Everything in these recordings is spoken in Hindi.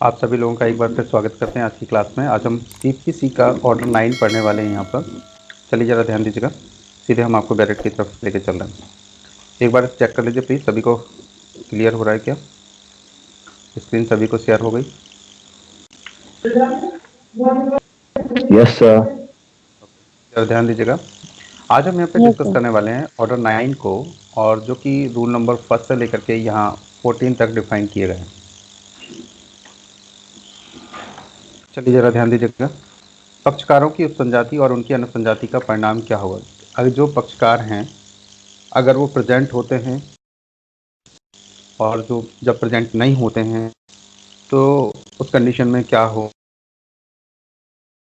आप सभी लोगों का एक बार फिर स्वागत करते हैं आज की क्लास में। आज हम सीपीसी का ऑर्डर 9 पढ़ने वाले हैं यहाँ पर। चलिए ज़रा ध्यान दीजिएगा, सीधे हम आपको बैरेट की तरफ लेके चल रहे हैं। एक बार चेक कर लीजिए प्लीज़, सभी को क्लियर हो रहा है क्या? स्क्रीन सभी को शेयर हो गई? Yes sir. ज़रा ध्यान दीजिएगा, आज हम यहाँ पे यस डिस्कस सर। करने वाले हैं ऑर्डर 9 को, और जो कि रूल नंबर 1 से लेकर के यहाँ 14 तक डिफाइन किए गए हैं। चलिए ज़रा ध्यान दीजिएगा, पक्षकारों की उपसंजाति और उनकी अनुसंजाति का परिणाम क्या होगा। अगर जो पक्षकार हैं अगर वो प्रेजेंट होते हैं और जो जब प्रेजेंट नहीं होते हैं तो उस कंडीशन में क्या हो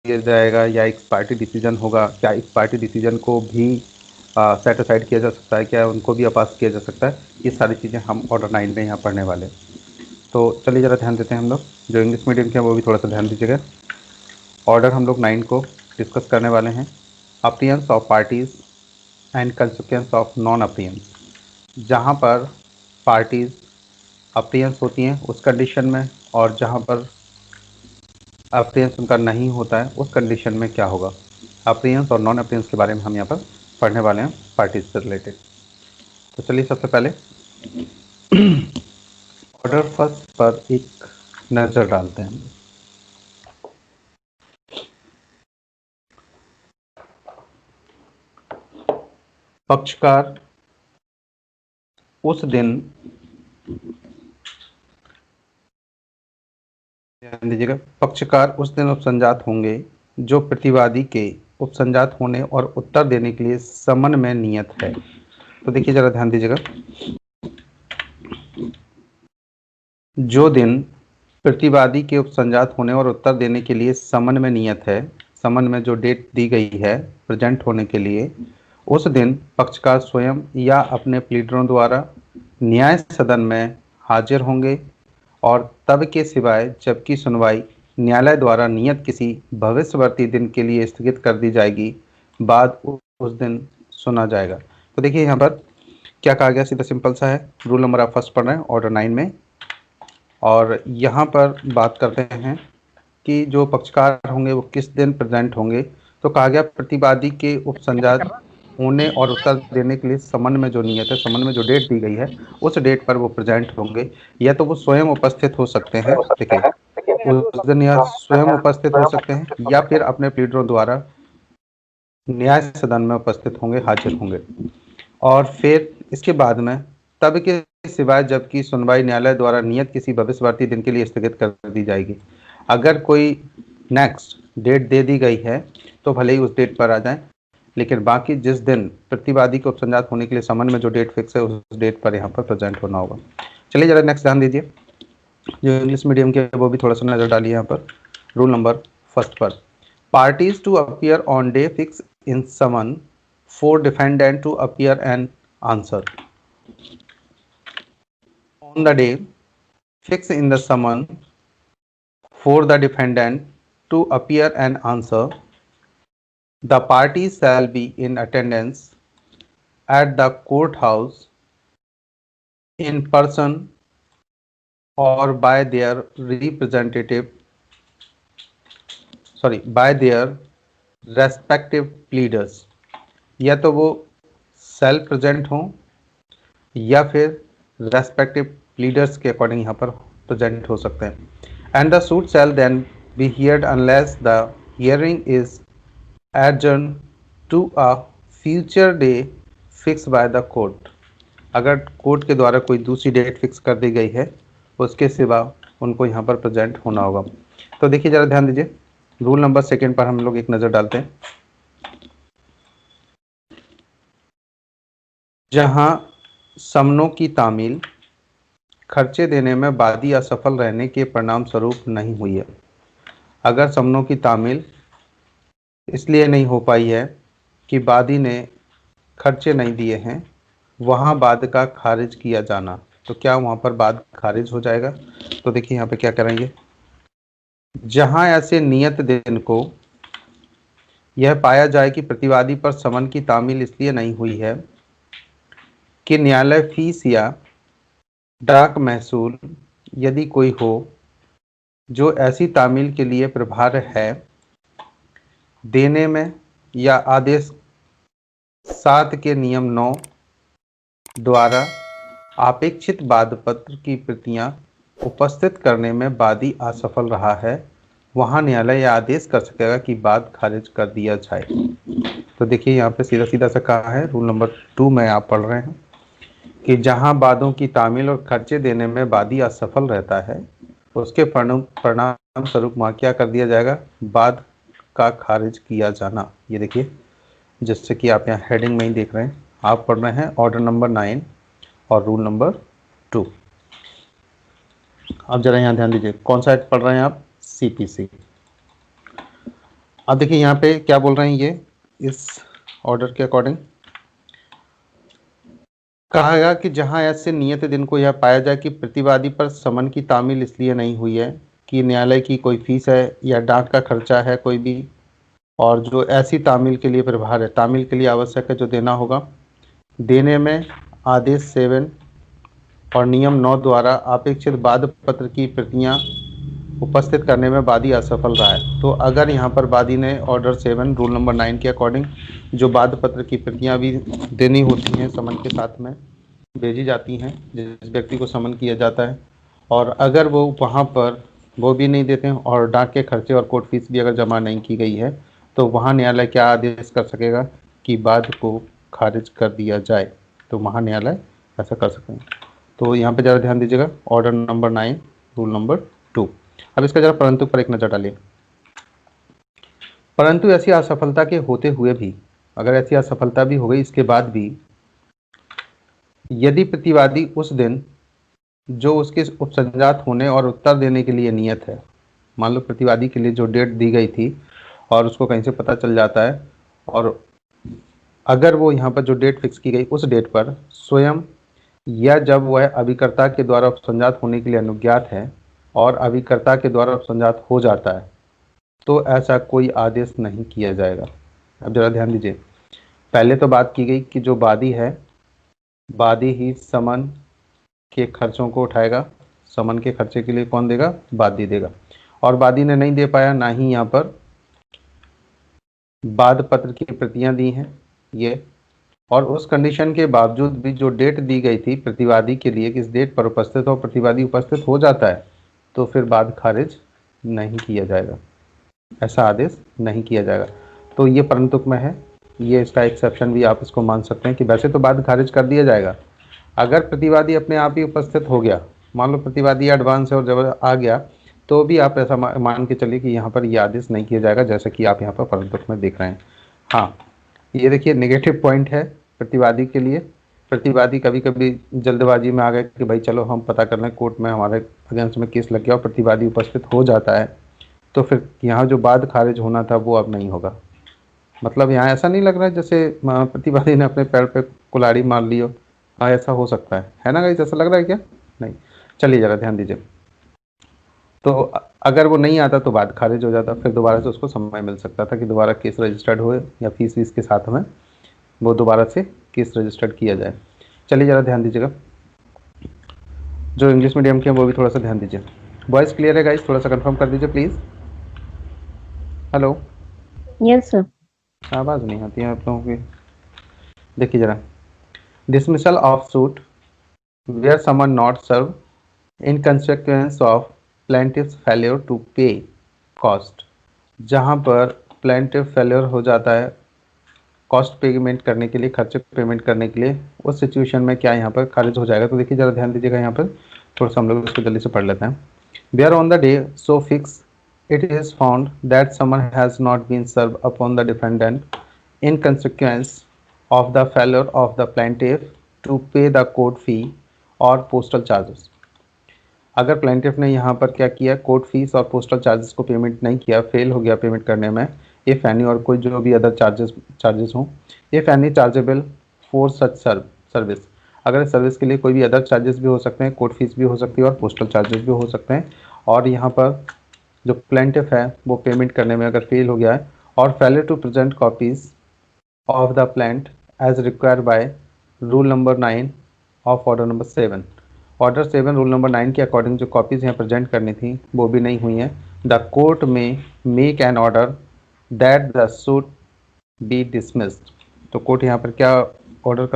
किया जाएगा, या एक पार्टी डिसीजन होगा, क्या इस पार्टी डिसीजन को भी सेट असाइड किया जा सकता है, क्या उनको भी अपास किया जा सकता है। ये सारी चीज़ें हम ऑर्डर 9 में यहाँ पढ़ने वाले हैं। तो चलिए ज़रा ध्यान देते हैं हम लोग, जो इंग्लिश मीडियम के हैं वो भी थोड़ा सा ध्यान दीजिएगा। ऑर्डर हम लोग 9 को डिस्कस करने वाले हैं। Appearance of parties and consequence of non appearance. जहाँ पर पार्टीज़ अपीयंस होती हैं उस कंडीशन में, और जहाँ पर अपीयंस उनका नहीं होता है उस कंडीशन में क्या होगा। अपीयंस और नॉन अपीयंस के बारे में हम यहाँ पर पढ़ने वाले हैं, पार्टीज से रिलेटेड। तो चलिए सबसे पहले ऑर्डर फर्स्ट पर एक नज़र डालते हैं। पक्षकार उस दिन, ध्यान दीजिएगा, पक्षकार उस दिन उपसंजात होंगे जो प्रतिवादी के उपसंजात होने और उत्तर देने के लिए समन में नियत है। तो देखिए जरा ध्यान दीजिएगा, जो दिन प्रतिवादी के उपसंजात होने और उत्तर देने के लिए समन में नियत है, समन में जो डेट दी गई है प्रेजेंट होने के लिए, उस दिन पक्षकार स्वयं या अपने प्लीडरों द्वारा न्याय सदन में हाजिर होंगे, और तब के सिवाय जबकि सुनवाई न्यायालय द्वारा नियत किसी भविष्यवर्ती दिन के लिए स्थगित कर दी जाएगी, बाद उस दिन सुना जाएगा। तो देखिए यहाँ पर क्या कहा गया, सीधा सिंपल सा है। रूल नंबर आप फर्स्ट पढ़ रहे हैं ऑर्डर 9 में, और यहाँ पर बात करते हैं कि जो पक्षकार होंगे वो किस दिन प्रेजेंट होंगे। तो कहा गया प्रतिवादी के उपसंजात होने और उत्तर देने के लिए समन में जो नियत है, समन में जो डेट दी गई है उस डेट पर वो प्रेजेंट होंगे, या तो वो स्वयं उपस्थित हो सकते हैं, देखिए उस दिन या स्वयं उपस्थित हो सकते हैं, या फिर अपने प्लीडरों द्वारा न्याय सदन में उपस्थित होंगे, हाजिर होंगे। और फिर इसके बाद में तब के सिवाय जबकि सुनवाई न्यायालय द्वारा नियत किसी भविष्यवर्ती दिन के लिए स्थगित कर दी जाएगी। अगर कोई नेक्स्ट डेट दे दी गई है तो भले ही उस डेट पर आ जाएं, लेकिन बाकी जिस दिन प्रतिवादी को उपसंजात होने के लिए समन में जो डेट फिक्स है उस डेट पर यहाँ पर प्रेजेंट होना होगा। चलिए जरा नेक्स्ट ध्यान दीजिए, जो इंग्लिश मीडियम के वो भी थोड़ा सा नज़र डालिए यहाँ पर रूल नंबर फर्स्ट पर। Parties to appear on day fix in summon for defendant to appear and answer on the day fixed in the summon for the defendant to appear and answer. The parties shall be in attendance at the courthouse in person or by their representative, by their respective pleaders। या तो वो सेल्फ प्रेजेंट हों या फिर रेस्पेक्टिव लीडर्स के अकॉर्डिंग यहाँ पर प्रेजेंट हो सकते हैं। And the suit shall then be heard unless the hearing is adjourn to a future day fix by the court. अगर कोर्ट के द्वारा कोई दूसरी डेट फिक्स कर दी गई है उसके सिवा उनको यहाँ पर प्रेजेंट होना होगा। तो देखिए ज़रा ध्यान दीजिए, रूल नंबर सेकेंड पर हम लोग एक नज़र डालते हैं, जहाँ समनों की तामील खर्चे देने में वादी असफल रहने के परिणाम स्वरूप नहीं हुई है। अगर समनों की तामील इसलिए नहीं हो पाई है कि वादी ने खर्चे नहीं दिए हैं, वहाँ बाद का खारिज किया जाना, तो क्या वहाँ पर बाद खारिज हो जाएगा। तो देखिए यहाँ पे क्या करेंगे, जहाँ ऐसे नियत दिन को यह पाया जाए कि प्रतिवादी पर समन की तामील इसलिए नहीं हुई है कि न्यायालय फीस या डाक महसूल यदि कोई हो, जो ऐसी तामील के लिए प्रभार है देने में या आदेश 7 के नियम 9 द्वारा अपेक्षित वादपत्र की प्रतियां उपस्थित करने में वादी असफल रहा है, वहां न्यायालय यह आदेश कर सकेगा कि वाद खारिज कर दिया जाए। तो देखिए यहाँ पे सीधा सीधा सा कहा है, रूल नंबर 2 में आप पढ़ रहे हैं कि जहां वादों की तामील और खर्चे देने में वादी असफल रहता है, उसके परिणाम स्वरूप वहां क्या कर दिया जाएगा, वाद का खारिज किया जाना। ये देखिए, जैसे कि आप यहाँ हेडिंग में ही देख रहे हैं, आप पढ़ रहे हैं ऑर्डर नंबर 9 और रूल नंबर 2। अब जरा यहाँ ध्यान दीजिए, कौन सा पढ़ रहे हैं आप, सीपीसी। अब देखिए यहाँ पे क्या बोल रहे हैं, ये इस ऑर्डर के अकॉर्डिंग कहा गया कि जहां ऐसे नियत दिन को यह पाया जाए कि प्रतिवादी पर समन की तामील इसलिए नहीं हुई है कि न्यायालय की कोई फीस है या डाक का खर्चा है कोई भी, और जो ऐसी तामील के लिए प्रभार है, तामील के लिए आवश्यक है जो देना होगा, देने में आदेश 7 और नियम 9 द्वारा अपेक्षित वाद पत्र की प्रतियां उपस्थित करने में वादी असफल रहा है। तो अगर यहाँ पर वादी ने ऑर्डर 7 रूल नंबर 9 के अकॉर्डिंग जो वाद पत्र की प्रतियां भी देनी होती हैं, समन के साथ में भेजी जाती हैं जिस व्यक्ति को समन किया जाता है, और अगर वो वहाँ पर वो भी नहीं देते हैं और डाक के खर्चे और कोर्ट फीस भी अगर जमा नहीं की गई है, तो वहाँ न्यायालय क्या आदेश कर सकेगा कि वाद को खारिज कर दिया जाए। तो वहाँ न्यायालय ऐसा कर सकते हैं। तो यहाँ पे ज़रा ध्यान दीजिएगा, ऑर्डर नंबर 9 रूल नंबर 2। अब इसका जरा परंतु पर एक नज़र डालिए। परंतु ऐसी असफलता के होते हुए भी, अगर ऐसी असफलता भी हो गई इसके बाद भी, यदि प्रतिवादी उस दिन जो उसके उपसंजात होने और उत्तर देने के लिए नियत है, मान लो प्रतिवादी के लिए जो डेट दी गई थी और उसको कहीं से पता चल जाता है, और अगर वो यहाँ पर जो डेट फिक्स की गई उस डेट पर स्वयं या जब वह अभिकर्ता के द्वारा उपसंजात होने के लिए अनुज्ञात है और अभिकर्ता के द्वारा उपसंजात हो जाता है, तो ऐसा कोई आदेश नहीं किया जाएगा। अब जरा ध्यान दीजिए, पहले तो बात की गई कि जो वादी है, वादी ही समन के खर्चों को उठाएगा, समन के खर्चे के लिए कौन देगा, वादी देगा, और वादी ने नहीं दे पाया, ना ही यहाँ पर वाद पत्र की प्रतियां दी हैं ये, और उस कंडीशन के बावजूद भी जो डेट दी गई थी प्रतिवादी के लिए कि इस डेट पर उपस्थित हो, प्रतिवादी उपस्थित हो जाता है, तो फिर वाद खारिज नहीं किया जाएगा, ऐसा आदेश नहीं किया जाएगा। तो ये परंतुक में है, ये इसका एक्सेप्शन भी आप इसको मान सकते हैं कि वैसे तो वाद खारिज कर दिया जाएगा अगर प्रतिवादी अपने आप ही उपस्थित हो गया। मान लो प्रतिवादी एडवांस है और जब आ गया, तो भी आप ऐसा मान के चलिए कि यहाँ पर यह आदेश नहीं किया जाएगा, जैसा कि आप यहाँ पर परंतुक में देख रहे हैं। हाँ, ये देखिए नेगेटिव पॉइंट है प्रतिवादी के लिए। प्रतिवादी कभी कभी जल्दबाजी में आ गए कि भाई चलो हम पता कर लें, कोर्ट में हमारे अगेंस्ट में केस लग गया और प्रतिवादी उपस्थित हो जाता है, तो फिर यहाँ जो वाद खारिज होना था वो अब नहीं होगा। मतलब यहाँ ऐसा नहीं लग रहा है जैसे प्रतिवादी ने अपने पैर पे कुल्हाड़ी मार ली हो। हाँ, ऐसा हो सकता है ना गाइस, ऐसा लग रहा है क्या? नहीं, चलिए ज़रा ध्यान दीजिए। तो अगर वो नहीं आता तो वाद खारिज हो जाता, फिर दोबारा से उसको समय मिल सकता था कि दोबारा केस रजिस्टर्ड हो या फीस वीस के साथ में वो दोबारा से केस रजिस्टर्ड किया जाए। चलिए ज़रा ध्यान दीजिएगा, जो इंग्लिश मीडियम के हैं वो भी थोड़ा सा ध्यान दीजिए। वॉइस क्लियर है गाइस? थोड़ा सा कंफर्म कर दीजिए प्लीज़। Hello, yes sir. आवाज़ नहीं आती है आप लोगों की। देखिए ज़रा, dismissal of suit where someone not served in consequence of plaintiff's failure to pay cost, जहां पर plaintiff failure हो जाता है कॉस्ट पेमेंट करने के लिए, खर्चे पेमेंट करने के लिए, उस सिचुएशन में क्या यहाँ पर खारिज हो जाएगा। तो देखिए ज़रा ध्यान दीजिएगा, यहाँ पर थोड़ा सा हम लोग इसको जल्दी से पढ़ लेते हैं। Where on the day so fix it is found that summon has not been serve upon the defendant in consequence of the failure of the plaintiff to pay the court fee or postal charges। अगर प्लेंटिफ ने यहाँ पर क्या किया, कोर्ट फीस और पोस्टल चार्जेस को पेमेंट नहीं किया, फेल हो गया पेमेंट करने में, इफ़ एनी, और कोई जो भी अदर चार्जेस हों, if any chargeable for such service, अगर सर्विस के लिए कोई भी अदर चार्जेस भी हो सकते हैं, कोर्ट फीस भी हो सकती है और पोस्टल चार्जेस भी हो सकते हैं, और यहाँ पर जो प्लेंटिफ है वो पेमेंट करने में अगर फेल हो गया है, और failure to present copies of the plant as required by rule number 9 of order number 7, order 7 rule number 9 के अकॉर्डिंग जो कॉपीज यहाँ प्रेजेंट करनी थी वो भी नहीं हुई हैं। द कोर्ट में make an order that the suit B dismissed. तो कोर्ट यहाँ पर क्या ऑर्डर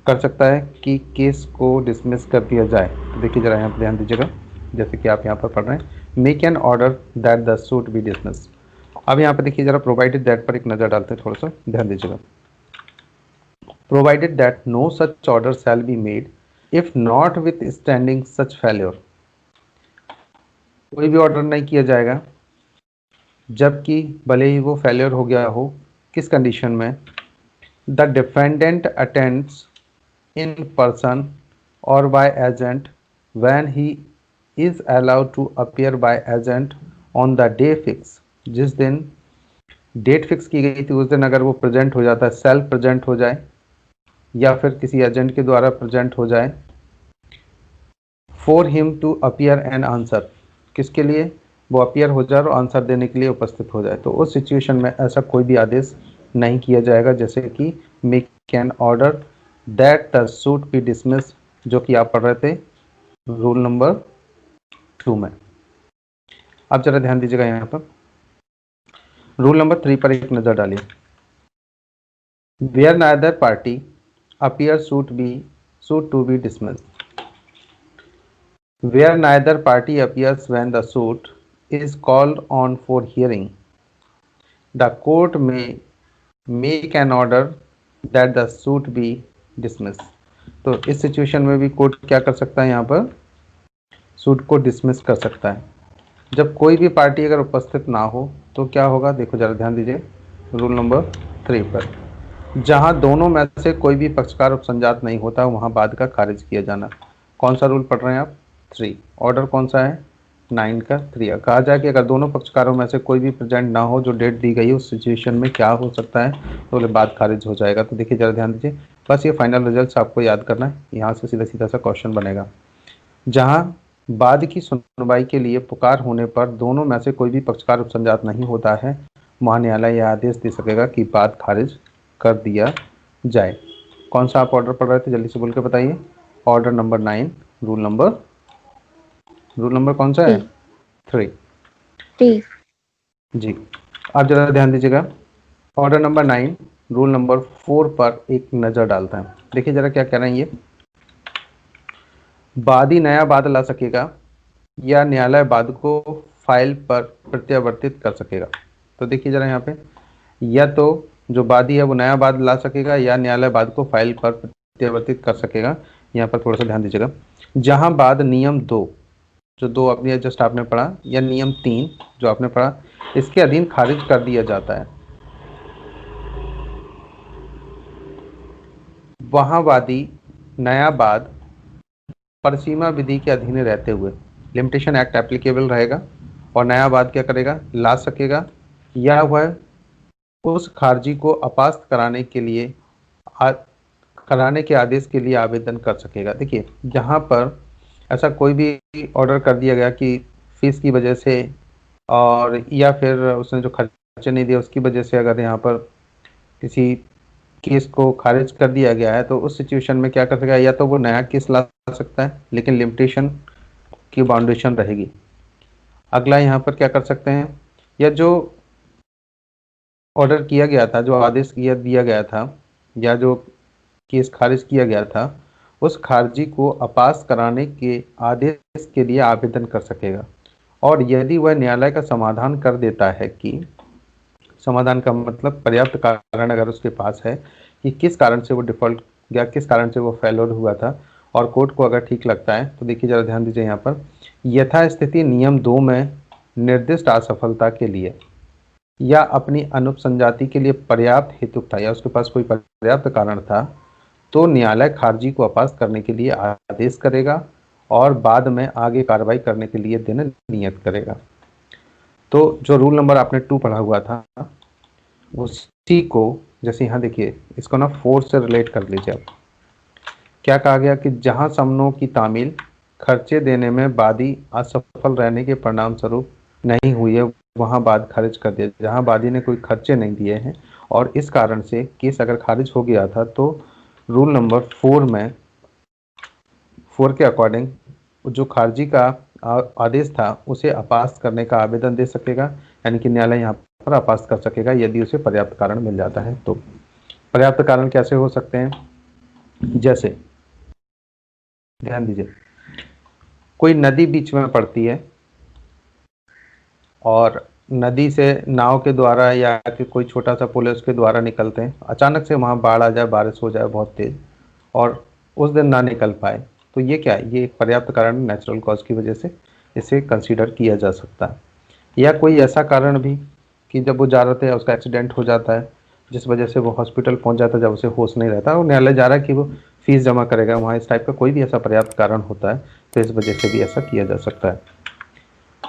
कर सकता है कि केस को डिसमिस कर दिया जाए। तो देखिए जरा यहाँ पर ध्यान दीजिएगा, जैसे कि आप यहाँ पर पढ़ रहे हैं, make an order that the suit be dismiss. अब यहाँ पर देखिए जरा प्रोवाइडेड दैट पर एक नज़र डालते हैं, थोड़ा सा ध्यान दीजिएगा। Provided that no such order shall be made if notwithstanding such failure. कोई भी ऑर्डर नहीं किया जाएगा जबकि भले ही वो फेलियर हो गया हो। किस कंडीशन में? The defendant attends in person or by agent when he is allowed to appear by agent on the day fix। जिस दिन डेट फिक्स की गई थी उस दिन अगर वो प्रेजेंट हो जाता है, सेल्फ प्रेजेंट हो जाए या फिर किसी एजेंट के द्वारा प्रेजेंट हो जाए, for him to appear and answer, किसके लिए? वो अपियर हो जाए और आंसर देने के लिए उपस्थित हो जाए। तो उस सिचुएशन में ऐसा कोई भी आदेश नहीं किया जाएगा, जैसे कि make an order that the suit be dismiss, जो कि आप पढ़ रहे थे रूल नंबर 2 में। अब जरा ध्यान दीजिएगा यहाँ पर रूल नंबर 3 पर एक नजर डालिए। Where neither party appear suit to be dismiss. Where neither party appears when the suit is called on for hearing, the court may make an order that the suit be dismissed। तो इस सिचुएशन में भी कोर्ट क्या कर सकता है? यहाँ पर सूट को डिसमिस कर सकता है। जब कोई भी पार्टी अगर उपस्थित ना हो तो क्या होगा? देखो जरा ध्यान दीजिए रूल नंबर 3 पर, जहां दोनों में से कोई भी पक्षकार उपसंजात नहीं होता वहां बाद का खारिज किया जाना। कौन सा रूल पढ़ रहे हैं आप? 3। ऑर्डर कौन सा है? 9 का 3। कहा जाए कि अगर दोनों पक्षकारों में से कोई भी प्रेजेंट ना हो जो डेट दी गई है, उस सिचुएशन में क्या हो सकता है? तो बाद खारिज हो जाएगा। तो देखिए जरा ध्यान दीजिए, बस ये फाइनल रिजल्ट्स आपको याद करना है। यहाँ से सीधा सीधा सा क्वेश्चन बनेगा, जहाँ बाद की सुनवाई के लिए पुकार होने पर दोनों में से कोई भी पक्षकार उपसंजात नहीं होता है, महान्यायालय यह आदेश दे सकेगा कि बाद खारिज कर दिया जाए। कौन सा आप ऑर्डर पढ़ रहे थे? जल्दी से बोल के बताइए। ऑर्डर नंबर 9 रूल नंबर कौन सा है? 3 जी। अब जरा ध्यान दीजिएगा, ऑर्डर नंबर 9 रूल नंबर 4 पर एक नजर डालता है। देखिए जरा क्या कह रहे हैं ये, वादी नया वाद ला सकेगा या न्यायालय वाद को फाइल पर प्रत्यावर्तित कर सकेगा। तो देखिए जरा यहाँ पे, या तो जो वादी है वो नया वाद ला सकेगा या न्यायालय वाद को फाइल पर प्रत्यावर्तित कर सकेगा। यहाँ पर थोड़ा सा ध्यान दीजिएगा, जहां वाद नियम 2 जो 2 अभी जस्ट आपने पढ़ा, या नियम 3 जो आपने पढ़ा, इसके अधीन खारिज कर दिया जाता है, वहां वादी नया वाद परिसीमा विधि के अधीन रहते हुए लिमिटेशन एक्ट एप्लीकेबल रहेगा और नया वाद क्या करेगा? ला सकेगा, या वह उस खारिजी को अपास्त कराने के आदेश के लिए आवेदन कर सकेगा। देखिए जहाँ पर ऐसा कोई भी ऑर्डर कर दिया गया कि फीस की वजह से और या फिर उसने जो खर्चे नहीं दिए उसकी वजह से अगर यहाँ पर किसी केस को खारिज कर दिया गया है, तो उस सिचुएशन में क्या कर सकेगा? या तो वो नया केस ला सकता है लेकिन लिमिटेशन की बाउंडेशन रहेगी। अगला यहाँ पर क्या कर सकते हैं, या जो ऑर्डर किया गया था, जो आदेश दिया गया था, या जो केस खारिज किया गया था, उस खारिजी को अपास कराने के आदेश के लिए आवेदन कर सकेगा। और यदि वह न्यायालय का समाधान कर देता है कि समाधान का मतलब पर्याप्त कारण अगर उसके पास है कि किस कारण से वो डिफॉल्ट या किस कारण से वो फेलोर हुआ था, और कोर्ट को अगर ठीक लगता है, तो देखिए जरा ध्यान दीजिए यहाँ पर, यथास्थिति नियम 2 में निर्दिष्ट असफलता के लिए या अपनी अनुपसंजाति के लिए पर्याप्त हेतु था या उसके पास कोई पर्याप्त कारण था, तो न्यायालय खारिजी को अपास्त करने के लिए आदेश करेगा और बाद में आगे कार्रवाई करने के लिए दिन नियत करेगा। तो जो रूल नंबर आपने 2 पढ़ा हुआ था उसी को, जैसे यहाँ देखिए इसको ना 4 से रिलेट कर लीजिए आप। क्या कहा गया कि जहां समनों की तामील खर्चे देने में वादी असफल रहने के परिणाम स्वरूप नहीं हुई है, वहां बाद खारिज कर दिया। जहां वादी ने कोई खर्चे नहीं दिए हैं और इस कारण से केस अगर खारिज हो गया था, तो रूल नंबर 4 4 के अकॉर्डिंग जो खारिजी का आदेश था उसे अपास्त करने का आवेदन दे सकेगा, यानी कि न्यायालय यहाँ पर अपास्त कर सकेगा यदि उसे पर्याप्त कारण मिल जाता है। तो पर्याप्त कारण कैसे हो सकते हैं, जैसे ध्यान दीजिए, कोई नदी बीच में पड़ती है और नदी से नाव के द्वारा या कि कोई छोटा सा पुल है उसके द्वारा निकलते हैं, अचानक से वहाँ बाढ़ आ जाए, बारिश हो जाए बहुत तेज और उस दिन ना निकल पाए, तो ये क्या है, ये एक पर्याप्त कारण नेचुरल कॉज की वजह से इसे कंसीडर किया जा सकता है। या कोई ऐसा कारण भी कि जब वो जा रहे थे उसका एक्सीडेंट हो जाता है जिस वजह से वो हॉस्पिटल पहुंच जाता है, जब उसे होश नहीं रहता और न्यायालय जा रहा है कि वो फीस जमा करेगा वहाँ, इस टाइप का कोई भी ऐसा पर्याप्त कारण होता है तो इस वजह से भी ऐसा किया जा सकता है।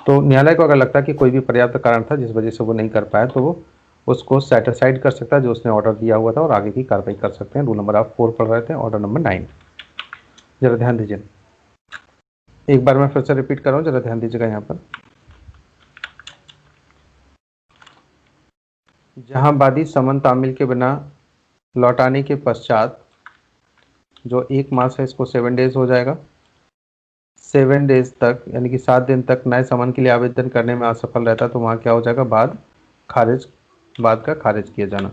तो न्यायालय को अगर लगता है कि कोई भी पर्याप्त कारण था जिस वजह से वो नहीं कर पाया तो वो उसको सेटिसाइड कर सकता है जो उसने ऑर्डर दिया हुआ था और आगे की कार्रवाई कर सकते हैं। रूल नंबर आप 4 पढ़ रहे थे, ऑर्डर नंबर 9, जरा ध्यान दीजिए। एक बार मैं फिर से रिपीट कर रहा हूँ, जरा ध्यान दीजिएगा। यहाँ पर जहां वादी समन तामील के बिना लौटाने के पश्चात जो 1 मास है इसको 7 डेज हो जाएगा, 7 डेज तक यानी कि 7 दिन तक नए समन के लिए आवेदन करने में असफल रहता है तो वहाँ क्या हो जाएगा, बाद का खारिज किया जाना।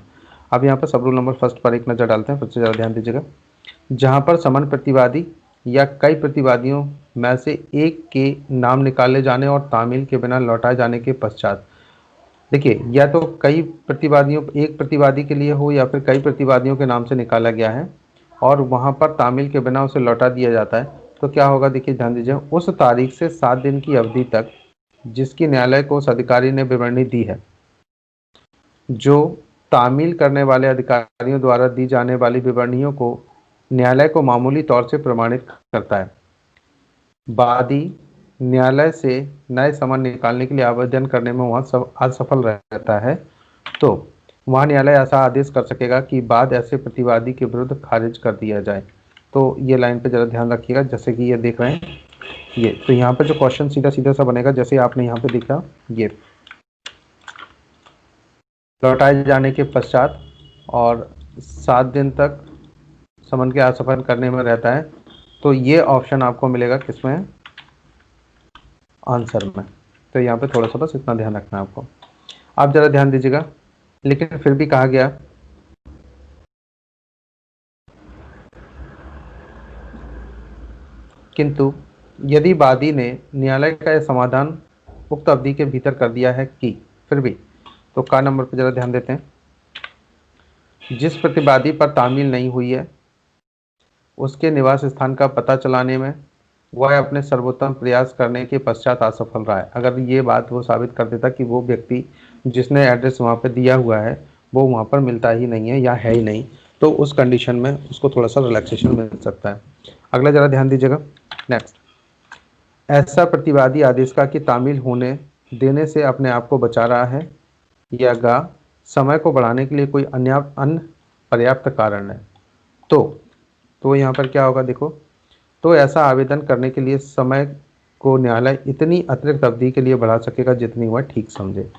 अब यहाँ पर सब रूल नंबर फर्स्ट पर एक नज़र डालते हैं, फिर से ज़रा ध्यान दीजिएगा। जहाँ पर समन प्रतिवादी या कई प्रतिवादियों में से एक के नाम निकाले जाने और तामील के बिना लौटाए जाने के पश्चात, देखिए या तो कई प्रतिवादियों, एक प्रतिवादी के लिए हो या फिर कई प्रतिवादियों के नाम से निकाला गया है और वहाँ पर तामील के बिना उसे लौटा दिया जाता है तो क्या होगा, देखिए ध्यान दीजिए, उस तारीख से 7 दिन की अवधि तक जिसकी न्यायालय को उस अधिकारी ने विवरणी दी है, जो तामील करने वाले अधिकारियों द्वारा दी जाने वाली विवरणियों को न्यायालय को मामूली तौर से प्रमाणित करता है। वादी न्यायालय से नए समन निकालने के लिए आवेदन करने में वहाँ असफल रहता है तो वहाँ न्यायालय ऐसा आदेश कर सकेगा कि बाद ऐसे प्रतिवादी के विरुद्ध खारिज कर दिया जाए। तो ये लाइन पे जरा ध्यान रखिएगा, जैसे कि ये देख रहे हैं ये, तो यहाँ पे जो क्वेश्चन सीधा सीधा सा बनेगा जैसे आपने यहाँ पे देखा, ये लौटाए जाने के पश्चात और 7 दिन तक समन के असफल करने में रहता है, तो ये ऑप्शन आपको मिलेगा किसमें, आंसर में। तो यहाँ पे थोड़ा सा बस इतना ध्यान रखना है आपको। आप जरा ध्यान दीजिएगा, लेकिन फिर भी कहा गया किंतु यदि वादी ने न्यायालय का यह समाधान उक्त अवधि के भीतर कर दिया है कि फिर भी, तो का नंबर पर जरा ध्यान देते हैं। जिस प्रतिवादी पर तामील नहीं हुई है उसके निवास स्थान का पता चलाने में वह अपने सर्वोत्तम प्रयास करने के पश्चात असफल रहा है। अगर ये बात वो साबित कर देता कि वो व्यक्ति जिसने एड्रेस वहाँ पे दिया हुआ है वो वहाँ पर मिलता ही नहीं है या है ही नहीं, तो उस कंडीशन में उसको थोड़ा सा रिलैक्सेशन मिल सकता है। अगला जरा ध्यान दीजिएगा, नेक्स्ट, ऐसा प्रतिवादी आदेश का कि तामील होने देने से अपने आप को बचा रहा है या गा समय को बढ़ाने के लिए कोई अन्य पर्याप्त कारण है, तो यहाँ पर क्या होगा, देखो, तो ऐसा आवेदन करने के लिए समय को न्यायालय इतनी अतिरिक्त अवधि के लिए बढ़ा सकेगा जितनी वह ठीक समझे।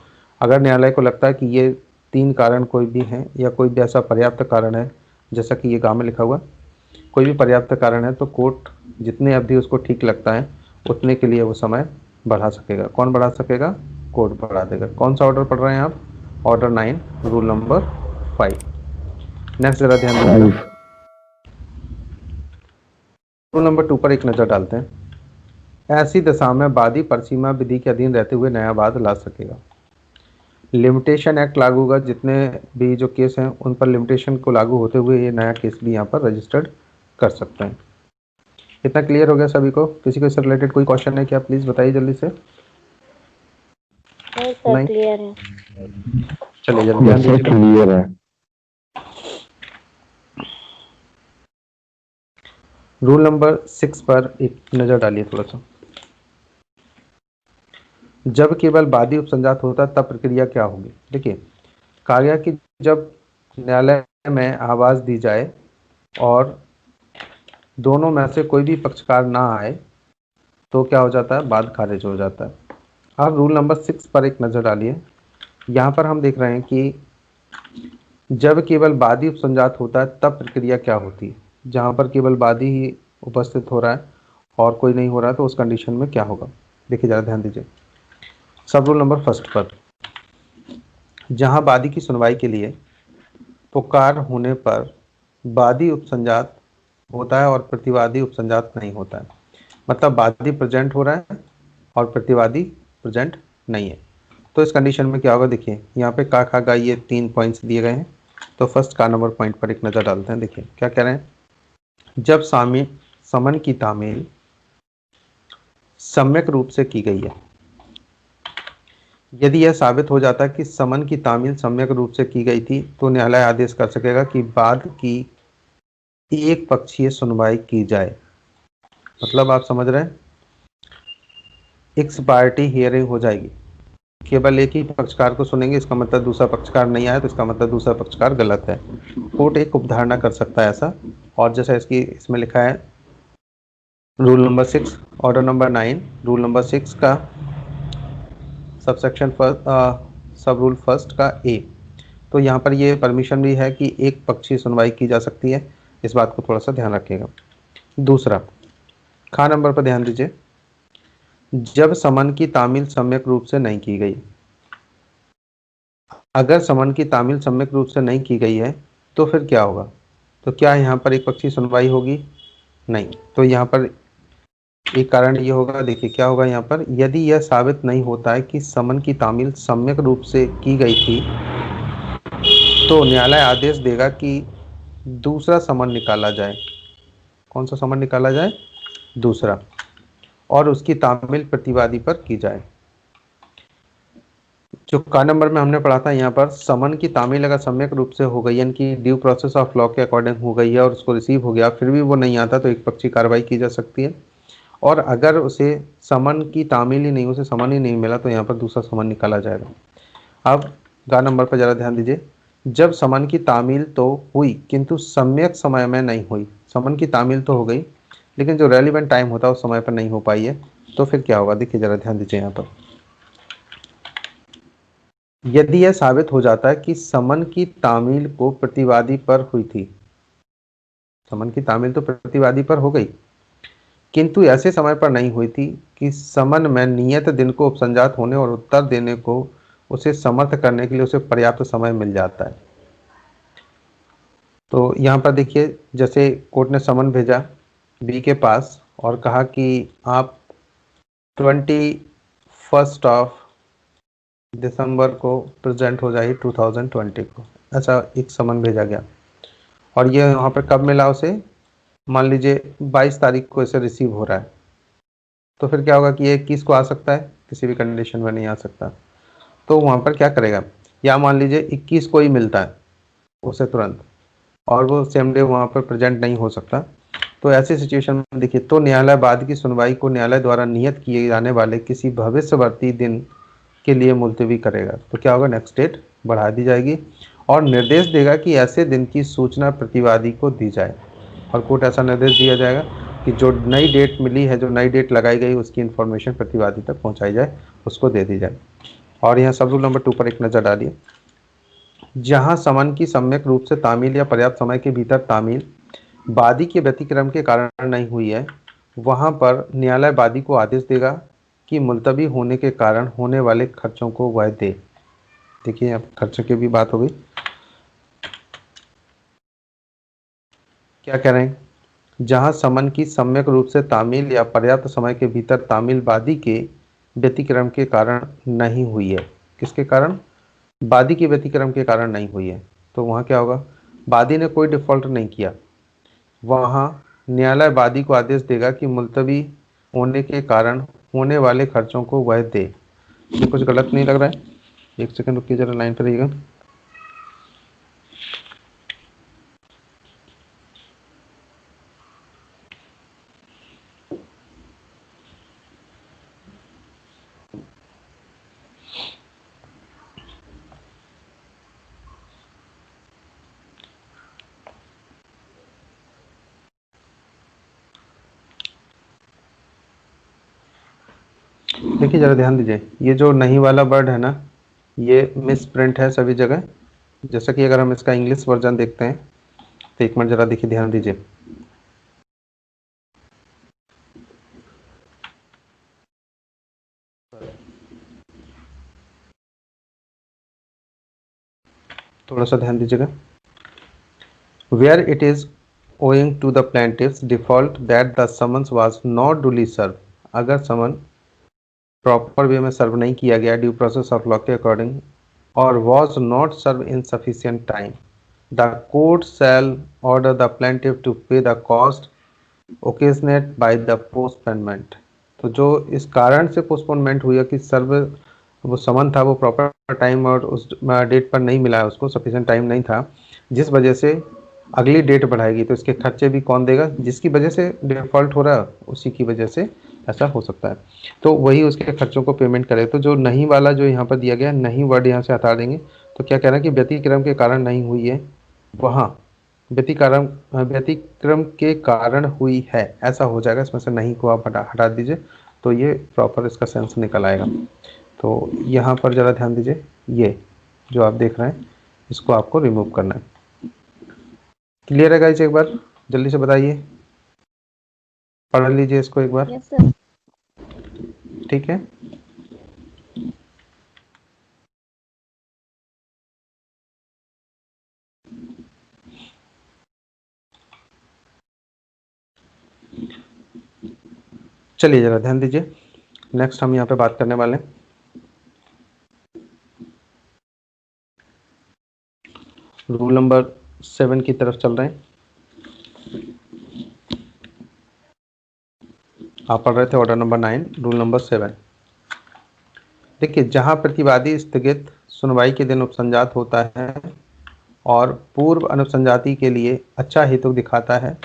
अगर न्यायालय को लगता है कि ये 3 कारण कोई भी हैं या कोई भी ऐसा पर्याप्त कारण है, जैसा कि ये गाँव में लिखा हुआ, कोई भी पर्याप्त कारण है तो कोर्ट जितनी अवधि उसको ठीक लगता है उतने के लिए वो समय बढ़ा सकेगा। कौन बढ़ा सकेगा, कोर्ट बढ़ा देगा। कौन सा ऑर्डर पढ़ रहे हैं आप, ऑर्डर 9 रूल नंबर 5। नेक्स्ट जरा ध्यान दीजिएगा, रूल नंबर 2 पर एक नज़र डालते हैं। ऐसी दशा में वादी परसीमा विधि के अधीन रहते हुए नया वाद ला सकेगा। लिमिटेशन एक्ट लागू होगा, जितने भी जो केस हैं उन पर लिमिटेशन को लागू होते हुए ये नया केस भी यहाँ पर रजिस्टर्ड कर सकते हैं। इतना क्लियर हो गया सभी को? किसी को इससे रिलेटेड कोई क्वेश्चन है क्या, प्लीज बताइए जल्दी से। सर क्लियर है। चलिए जल्दी ध्यान दीजिए, क्लियर है। रूल नंबर 6 पर एक नजर डालिए थोड़ा सा। जब केवल वादी उपसंजात होता है तब प्रक्रिया क्या होगी। देखिए, कार्य की जब न्यायालय में आवाज दी जाए और दोनों में से कोई भी पक्षकार ना आए तो क्या हो जाता है, वाद खारिज हो जाता है। अब रूल नंबर 6 पर एक नज़र डालिए। यहाँ पर हम देख रहे हैं कि जब केवल वादी उपसंजात होता है तब प्रक्रिया क्या होती है। जहाँ पर केवल वादी ही उपस्थित हो रहा है और कोई नहीं हो रहा तो उस कंडीशन में क्या होगा, देखिए ज़रा ध्यान दीजिए। सब रूल नंबर फर्स्ट पर, जहां वादी की सुनवाई के लिए पुकार होने पर वादी उपसंजात होता है और प्रतिवादी उपसंजात नहीं होता है, मतलब वादी प्रेजेंट हो रहा है और प्रतिवादी प्रेजेंट नहीं है। तो इस कंडीशन में क्या होगा, देखिए यहाँ पे का खा गा ये 3 पॉइंट्स दिए गए हैं। तो फर्स्ट का नंबर पॉइंट पर एक नज़र डालते हैं। देखिए क्या कह रहे हैं, जब समन की तामील सम्यक रूप से की गई है, यदि यह साबित हो जाता है कि समन की तामील सम्यक रूप से की गई थी तो न्यायालय आदेश कर सकेगा कि बाद की एक पक्षीय सुनवाई की जाए। मतलब आप समझ रहे हैं, एक्स पार्टी हियरिंग हो जाएगी, केवल एक ही पक्षकार को सुनेंगे, इसका मतलब दूसरा पक्षकार नहीं आया तो इसका मतलब दूसरा पक्षकार गलत है। कोर्ट एक उपधारणा कर सकता है ऐसा, और जैसा इसमें लिखा है rule number 6 order number 9 rule number 6 का सबसेक्शन सब रूल फर्स्ट का ए, तो यहाँ पर ये परमिशन भी है कि एक पक्षीय सुनवाई की जा सकती है। इस बात को थोड़ा सा ध्यान रखिएगा। दूसरा, खा नंबर पर ध्यान दीजिए, जब समन की तामील सम्यक रूप से नहीं की गई, अगर समन की तामील सम्यक रूप से नहीं की गई है तो फिर क्या होगा, तो क्या यहाँ पर एक पक्षी सुनवाई होगी, नहीं। तो यहाँ पर एक कारण ये होगा, देखिए क्या होगा यहाँ पर, यदि यह साबित नहीं होता है कि समन की तामील सम्यक रूप से की गई थी तो न्यायालय आदेश देगा कि दूसरा समन निकाला जाए। कौन सा समन निकाला जाए, दूसरा, और उसकी तामील प्रतिवादी पर की जाए। जो का नंबर में हमने पढ़ा था, यहाँ पर समन की तामील अगर सम्यक रूप से हो गई, यानी कि ड्यू प्रोसेस ऑफ लॉ के अकॉर्डिंग हो गई है और उसको रिसीव हो गया, फिर भी वो नहीं आता तो एक पक्षी कार्रवाई की जा सकती है। और अगर उसे समन की तामील ही नहीं, उसे समन ही नहीं मिला तो यहाँ पर दूसरा समन निकाला जाएगा। अब गा नंबर पर जरा ध्यान दीजिए, जब समन की तामील तो हुई किंतु सम्यक समय में नहीं हुई, समन की तामील तो हो गई लेकिन जो रेलिवेंट टाइम होता है उस समय पर नहीं हो पाई है, तो फिर क्या होगा, देखिए जरा ध्यान दीजिए यहाँ पर, यदि यह साबित हो जाता है कि समन की तामील को प्रतिवादी पर हुई थी, समन की तामील तो प्रतिवादी पर हो गई किंतु ऐसे समय पर नहीं हुई थी कि समन में नियत दिन को उपसंजात होने और उत्तर देने को उसे समर्थ करने के लिए उसे पर्याप्त समय मिल जाता है। तो यहाँ पर देखिए, जैसे कोर्ट ने समन भेजा बी के पास और कहा कि आप 21 को प्रेजेंट हो जाइए 2020 को, ऐसा एक समन भेजा गया और ये यहाँ पर कब मिला उसे, मान लीजिए 22 तारीख को इसे रिसीव हो रहा है, तो फिर क्या होगा कि ये 21 को आ सकता है, किसी भी कंडीशन में नहीं आ सकता। तो वहाँ पर क्या करेगा, या मान लीजिए 21 को ही मिलता है उसे तुरंत और वो सेम डे वहाँ पर प्रेजेंट नहीं हो सकता, तो ऐसी सिचुएशन में देखिए, तो न्यायालय बाद की सुनवाई को न्यायालय द्वारा नियत किए जाने वाले किसी भविष्यवर्ती दिन के लिए मुलतवी करेगा। तो क्या होगा, नेक्स्ट डेट बढ़ा दी जाएगी और निर्देश देगा कि ऐसे दिन की सूचना प्रतिवादी को दी जाए। और कोर्ट ऐसा निर्देश दिया जाएगा कि जो नई डेट मिली है, जो नई डेट लगाई गई, उसकी इन्फॉर्मेशन प्रतिवादी तक पहुंचाई जाए, उसको दे दी जाए। और यहाँ सब रूल नंबर 2 पर एक नज़र डालिए, जहां समन की सम्यक रूप से तामील या पर्याप्त समय के भीतर तामील वादी के व्यतिक्रम के कारण नहीं हुई है, वहां पर न्यायालय वादी को आदेश देगा कि मुलतवी होने के कारण होने वाले खर्चों को वह दे। देखिए अब खर्चों की भी बात हो गई, क्या कह रहे हैं, जहां समन की सम्यक रूप से तामील या पर्याप्त समय के भीतर तामील वादी के व्यतिक्रम के कारण नहीं हुई है, किसके कारण, वादी के व्यतिक्रम के कारण नहीं हुई है, तो वहाँ क्या होगा, वादी ने कोई डिफॉल्ट नहीं किया, वहाँ न्यायालय वादी को आदेश देगा कि मुलतवी होने के कारण होने वाले खर्चों को वह दे। ये कुछ गलत नहीं लग रहा है, एक सेकंड रुकिए जरा, लाइन पर रहिएगा। देखिए जरा ध्यान दीजिए, ये जो नहीं वाला वर्ड है ना, ये मिस प्रिंट है सभी जगह। जैसा कि अगर हम इसका इंग्लिश वर्जन देखते हैं तो एक मिनट जरा देखिए ध्यान दीजिए, थोड़ा सा ध्यान दीजिएगा। Where it is owing to the plaintiff's default that the summons was not duly served, अगर समन प्रॉपर वे में सर्व नहीं किया गया ड्यू प्रोसेस ऑफ लॉ के अकॉर्डिंग और was not served in sufficient time, the court shall order the plaintiff to pay the cost occasioned by the postponement। तो जो इस कारण से पोस्टपोनमेंट हुई है कि सर्व वो समन था वो प्रॉपर टाइम और उस डेट पर नहीं मिला है, उसको सफिशिएंट टाइम नहीं था, जिस वजह से अगली डेट बढ़ाएगी, तो इसके खर्चे भी कौन देगा? जिसकी वजह से डिफॉल्ट हो रहा है उसी की वजह से ऐसा हो सकता है, तो वही उसके खर्चों को पेमेंट करे। तो जो नहीं वाला जो यहाँ पर दिया गया, नहीं वर्ड यहाँ से हटा देंगे, तो क्या कह रहा है कि व्यतिक्रम के कारण नहीं हुई है, वहाँ व्यतिक्रम के कारण हुई है ऐसा हो जाएगा, इसमें से नहीं को आप हटा दीजिए, तो ये प्रॉपर इसका सेंस निकल आएगा। तो यहाँ पर ज़रा ध्यान दीजिए, ये जो आप देख रहे हैं इसको आपको रिमूव करना है। क्लियर है गाइस? एक बार जल्दी से बताइए, पढ़ लीजिए इसको एक बार। Yes sir. ठीक है, चलिए जरा ध्यान दीजिए। नेक्स्ट हम यहाँ पे बात करने वाले हैं रूल नंबर 7 की तरफ चल रहे हैं। आप पढ़ रहे थे ऑर्डर नंबर 9, रूल नंबर 7। देखिए, जहां प्रतिवादी स्थगित सुनवाई के दिन उपसंजात होता है और पूर्व अनुपसंजाति के लिए अच्छा हेतु दिखाता है,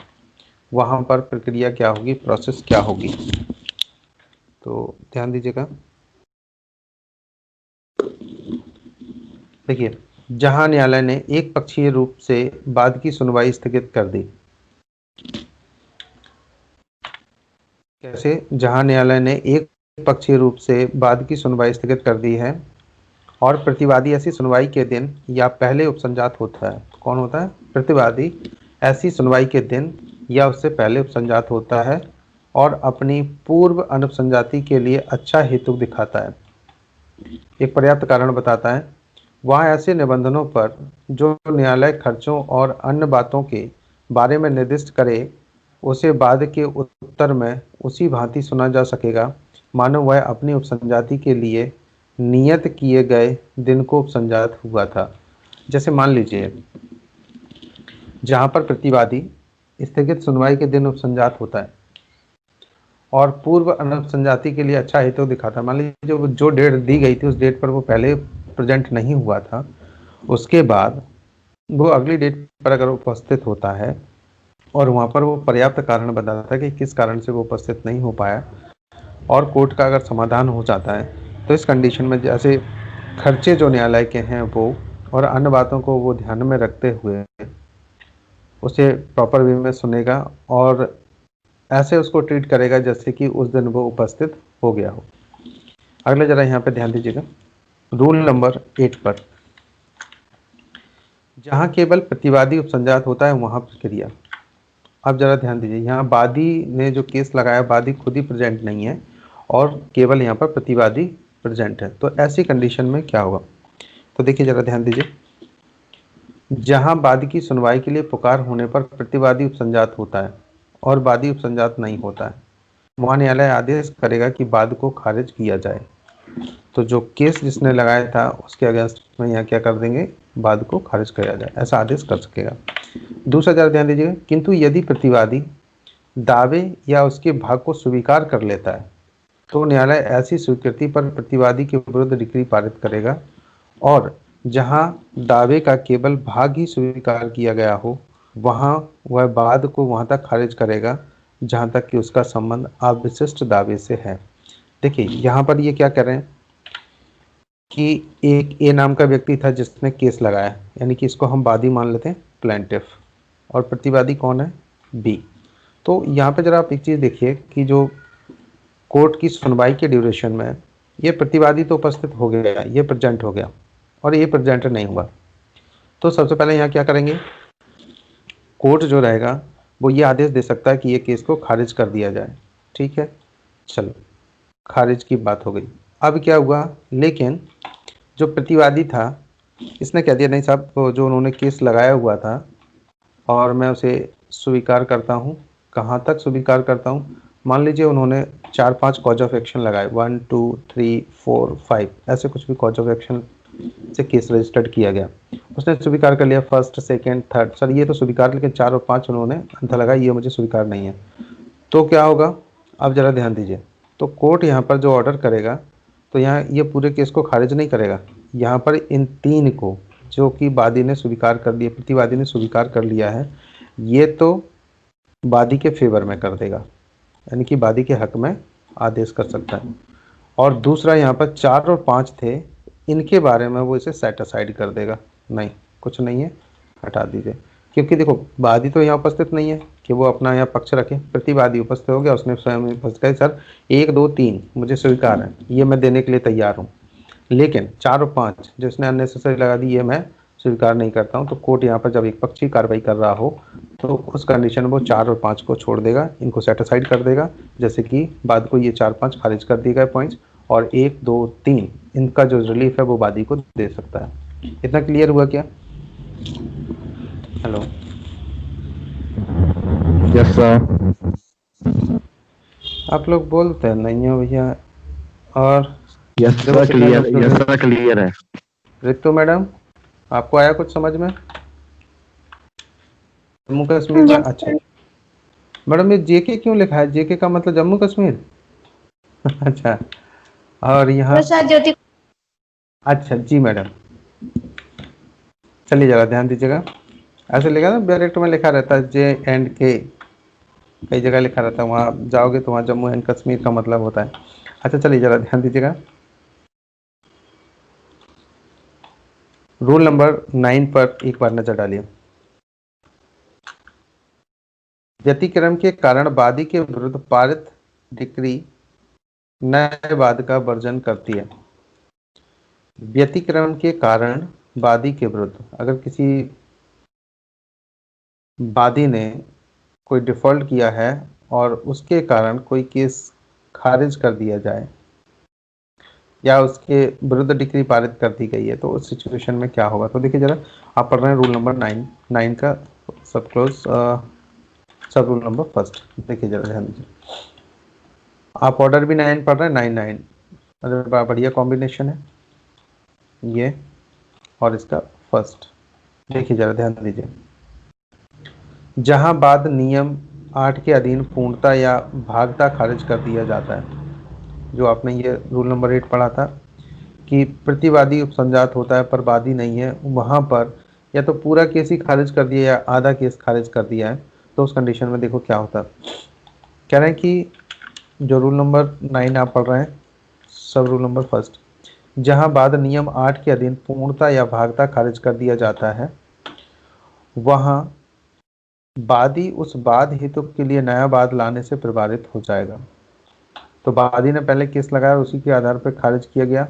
वहां पर प्रक्रिया क्या होगी, प्रोसेस क्या होगी? तो ध्यान दीजिएगा। देखिए, जहां न्यायालय ने एक पक्षीय रूप से बाद की सुनवाई स्थगित कर दी। कैसे? जहां न्यायालय ने एक पक्षीय रूप से बाद की सुनवाई स्थगित कर दी है और प्रतिवादी ऐसी सुनवाई के दिन या पहले उपसंजात होता है। कौन होता है? प्रतिवादी ऐसी सुनवाई के दिन या उससे पहले उपसंजात होता है और अपनी पूर्व अनुपसंजाति के लिए अच्छा हेतु दिखाता है, एक पर्याप्त कारण बताता है, वहाँ ऐसे निबंधनों पर जो न्यायालय खर्चों और अन्य बातों के बारे में निर्दिष्ट करे, उसे बाद के उत्तर में उसी भांति सुना जा सकेगा मानो वह अपनी उपसंजाति के लिए नियत किए गए दिन को उपसंजात हुआ था। जैसे मान लीजिए, जहाँ पर प्रतिवादी स्थगित सुनवाई के दिन उपसंजात होता है और पूर्व अनुपसंजाति के लिए अच्छा हेतु दिखाता है। मान लीजिए जो डेट दी गई थी उस डेट पर वो पहले प्रेजेंट नहीं हुआ था, उसके बाद वो अगली डेट पर अगर उपस्थित होता है और वहाँ पर वो पर्याप्त कारण बताता है कि किस कारण से वो उपस्थित नहीं हो पाया और कोर्ट का अगर समाधान हो जाता है, तो इस कंडीशन में जैसे खर्चे जो न्यायालय के हैं वो और अन्य बातों को वो ध्यान में रखते हुए उसे प्रॉपर वे में सुनेगा और ऐसे उसको ट्रीट करेगा जैसे कि उस दिन वो उपस्थित हो गया हो। अगले जरा यहाँ पे ध्यान दीजिएगा, रूल नंबर 8 पर। जहाँ केवल प्रतिवादी उपसंजात होता है वहाँ प्रक्रिया। अब जरा ध्यान दीजिए, यहाँ वादी ने जो केस लगाया, वादी खुद ही प्रेजेंट नहीं है और केवल यहाँ पर प्रतिवादी प्रेजेंट है, तो ऐसी कंडीशन में क्या होगा? तो देखिए जरा ध्यान दीजिए, जहाँ वादी की सुनवाई के लिए पुकार होने पर प्रतिवादी उपसंजात होता है और वादी उपसंजात नहीं होता है, वहाँ न्यायालय आदेश करेगा कि वाद को खारिज किया जाए। तो जो केस जिसने लगाया था उसके अगेंस्ट में यहाँ क्या कर देंगे, वाद को खारिज किया जाए, ऐसा आदेश कर सकेगा। दूसरा जरा ध्यान दीजिएगा, किंतु यदि प्रतिवादी दावे या उसके भाग को स्वीकार कर लेता है तो न्यायालय ऐसी स्वीकृति पर प्रतिवादी के विरुद्ध डिक्री पारित करेगा और जहां दावे का केवल भाग ही स्वीकार किया गया हो, वहां वह वाद को वहां तक खारिज करेगा जहां तक कि उसका संबंध अविशिष्ट दावे से है। देखिए यहाँ पर ये क्या कर रहे हैं कि एक ए नाम का व्यक्ति था जिसने केस लगाया, यानी कि इसको हम वादी मान लेते हैं, प्लेंटिफ, और प्रतिवादी कौन है? बी। तो यहाँ पे जरा आप एक चीज़ देखिए कि जो कोर्ट की सुनवाई के ड्यूरेशन में ये प्रतिवादी तो उपस्थित हो गया, ये प्रेजेंट हो गया और ये प्रेजेंट नहीं हुआ, तो सबसे पहले यहाँ क्या करेंगे, कोर्ट जो रहेगा वो ये आदेश दे सकता है कि ये केस को खारिज कर दिया जाए। ठीक है, चलो खारिज की बात हो गई। अब क्या हुआ, लेकिन जो प्रतिवादी था इसने कह दिया नहीं साहब, वो जो उन्होंने केस लगाया हुआ था और मैं उसे स्वीकार करता हूँ। कहाँ तक स्वीकार करता हूँ? मान लीजिए उन्होंने 4-5 कॉज ऑफ एक्शन लगाए, 1 2 3 4 5 ऐसे कुछ भी कॉज ऑफ एक्शन से केस रजिस्टर्ड किया गया। उसने स्वीकार कर लिया फर्स्ट सेकेंड थर्ड, सर ये तो स्वीकार, लेकिन 4 और 5 उन्होंने अंतर लगाया, ये मुझे स्वीकार नहीं है। तो क्या होगा? अब जरा ध्यान दीजिए। तो कोर्ट यहाँ पर जो ऑर्डर करेगा, तो यहाँ ये पूरे केस को खारिज नहीं करेगा। यहाँ पर इन 3 को, जो कि वादी ने स्वीकार कर लिया, प्रतिवादी ने स्वीकार कर लिया है, ये तो वादी के फेवर में कर देगा, यानी कि वादी के हक में आदेश कर सकता है। और दूसरा यहाँ पर 4 और 5 थे, इनके बारे में वो इसे सेट असाइड कर देगा, नहीं कुछ नहीं है, हटा दीजिए। क्योंकि देखो वादी तो यहाँ उपस्थित नहीं है कि वो अपना यहाँ पक्ष रखे, प्रतिवादी उपस्थित हो गया, उसने स्वयं उपस्थित कहा सर 1 2 3 मुझे स्वीकार है, ये मैं देने के लिए तैयार हूँ, लेकिन 4 और 5 जो इसने अननेसेसरी लगा दी, ये मैं स्वीकार नहीं करता हूँ। तो कोर्ट यहाँ पर जब एक पक्षी कार्रवाई कर रहा हो तो उस कंडीशन में वो 4 और 5 को छोड़ देगा, इनको सेटिसाइड कर देगा, जैसे कि बाद को ये 4-5 खारिज कर दिए गए पॉइंट्स, और 1 2 3 इनका जो रिलीफ है वो वादी को दे सकता है। इतना क्लियर हुआ क्या? Hello, yes sir. आप लोग बोलते हैं नहीं हो भैया। और यस देखो सर कितना clear, yes confusion. Sir clear है। रितु मैडम, आपको आया कुछ समझ में? जम्मू कश्मीर में, अच्छा मैडम ये जेके क्यों लिखा है? जेके का मतलब जम्मू कश्मीर? अच्छा, और यहाँ, ज्योति। अच्छा जी मैडम, चलिए जरा ध्यान दीजिएगा। ऐसे लिखा ना, डायरेक्ट में लिखा रहता है J&K, कई जगह लिखा रहता है, वहाँ जाओगे तो वहाँ जम्मू एंड कश्मीर का मतलब होता है। अच्छा चलिए जरा ध्यान दीजिएगा। रूल नंबर 9 पर एक बार नजर डालिए। व्यतिक्रम के कारण वादी के विरुद्ध पारित डिक्री नए वाद का वर्जन करती है। व्यतिक्रम के कारण वादी के विरुद्ध, अगर किसी वादी ने कोई डिफॉल्ट किया है और उसके कारण कोई केस खारिज कर दिया जाए या उसके विरुद्ध डिक्री पारित कर दी गई है, तो उस सिचुएशन में क्या होगा? तो देखिए जरा, आप पढ़ रहे हैं रूल नंबर 9 का सब क्लोज, सब रूल नंबर फर्स्ट, देखिए जरा ध्यान दीजिए। आप ऑर्डर भी 9 पढ़ रहे हैं, 9 9, अरे बढ़िया कॉम्बिनेशन है ये और इसका फर्स्ट। देखिए जरा ध्यान दीजिए, जहां बाद नियम 8 के अधीन पूर्णता या भागता खारिज कर दिया जाता है, जो आपने ये रूल नंबर 8 पढ़ा था कि प्रतिवादी उपसंजात होता है पर वादी नहीं है, वहां पर या तो पूरा केस ही खारिज कर दिया या आधा केस खारिज कर दिया है, तो उस कंडीशन में देखो क्या होता है। कह रहे हैं कि जो रूल नंबर 9 आप पढ़ रहे हैं, सब रूल नंबर फर्स्ट, जहां बाद नियम 8 के अधीन पूर्णता या भागता खारिज कर दिया जाता है, वहां वादी उस वाद हेतु के लिए नया वाद लाने से प्रभावित हो जाएगा। तो वादी ने पहले केस लगाया, उसी के आधार पर खारिज किया गया,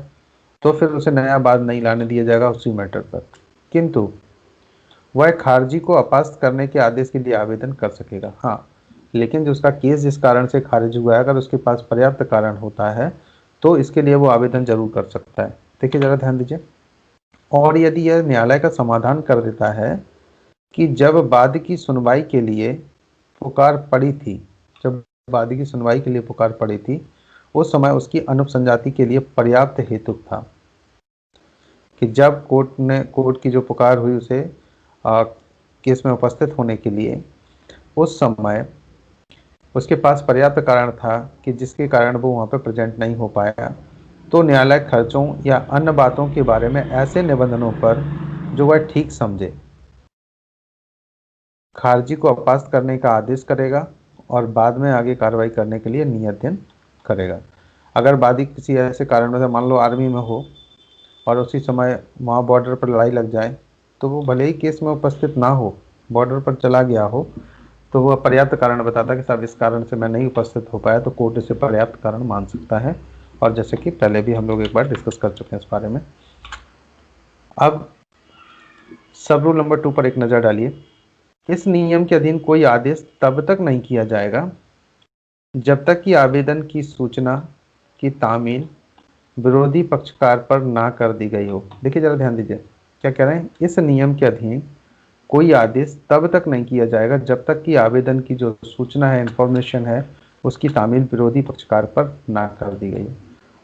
तो फिर उसे नया वाद नहीं लाने दिया जाएगा उसी मैटर पर, किंतु वह खारिजी को अपास्त करने के आदेश के लिए आवेदन कर सकेगा। हाँ, लेकिन जो उसका केस जिस कारण से खारिज हुआ है, अगर उसके पास पर्याप्त कारण होता है तो इसके लिए वो आवेदन जरूर कर सकता है। देखिए जरा ध्यान दीजिए, और यदि यह न्यायालय का समाधान कर देता है कि जब वाद की सुनवाई के लिए पुकार पड़ी थी, जब वादी की सुनवाई के लिए पुकार पड़ी थी, उस समय उसकी अनुपसंजाति के लिए पर्याप्त हेतु था, कि जब कोर्ट की जो पुकार हुई उसे केस में उपस्थित होने के लिए, उस समय उसके पास पर्याप्त कारण था कि जिसके कारण वो वहाँ पर प्रेजेंट नहीं हो पाया, तो न्यायालय खर्चों या अन्य बातों के बारे में ऐसे निबंधनों पर जो वह ठीक समझे खारिजी को अपास्त करने का आदेश करेगा और बाद में आगे कार्रवाई करने के लिए नियत दिन करेगा। अगर वादी किसी ऐसे कारण से, मान लो आर्मी में हो और उसी समय वहाँ बॉर्डर पर लड़ाई लग जाए, तो वो भले ही केस में उपस्थित ना हो, बॉर्डर पर चला गया हो, तो वह पर्याप्त कारण बताता कि साहब इस कारण से मैं नहीं उपस्थित हो पाया, तो कोर्ट इसे पर्याप्त कारण मान सकता है। और जैसे कि पहले भी हम लोग एक बार डिस्कस कर चुके हैं इस बारे में। अब सब रूल नंबर 2 पर एक नज़र डालिए। इस नियम के अधीन कोई आदेश तब तक नहीं किया जाएगा जब तक कि आवेदन की सूचना की तामील विरोधी पक्षकार पर ना कर दी गई हो। देखिए जरा ध्यान दीजिए, क्या कह रहे हैं, इस नियम के अधीन कोई आदेश तब तक नहीं किया जाएगा जब तक कि आवेदन की जो सूचना है, इंफॉर्मेशन है, उसकी तामील विरोधी पक्षकार पर ना कर दी गई है।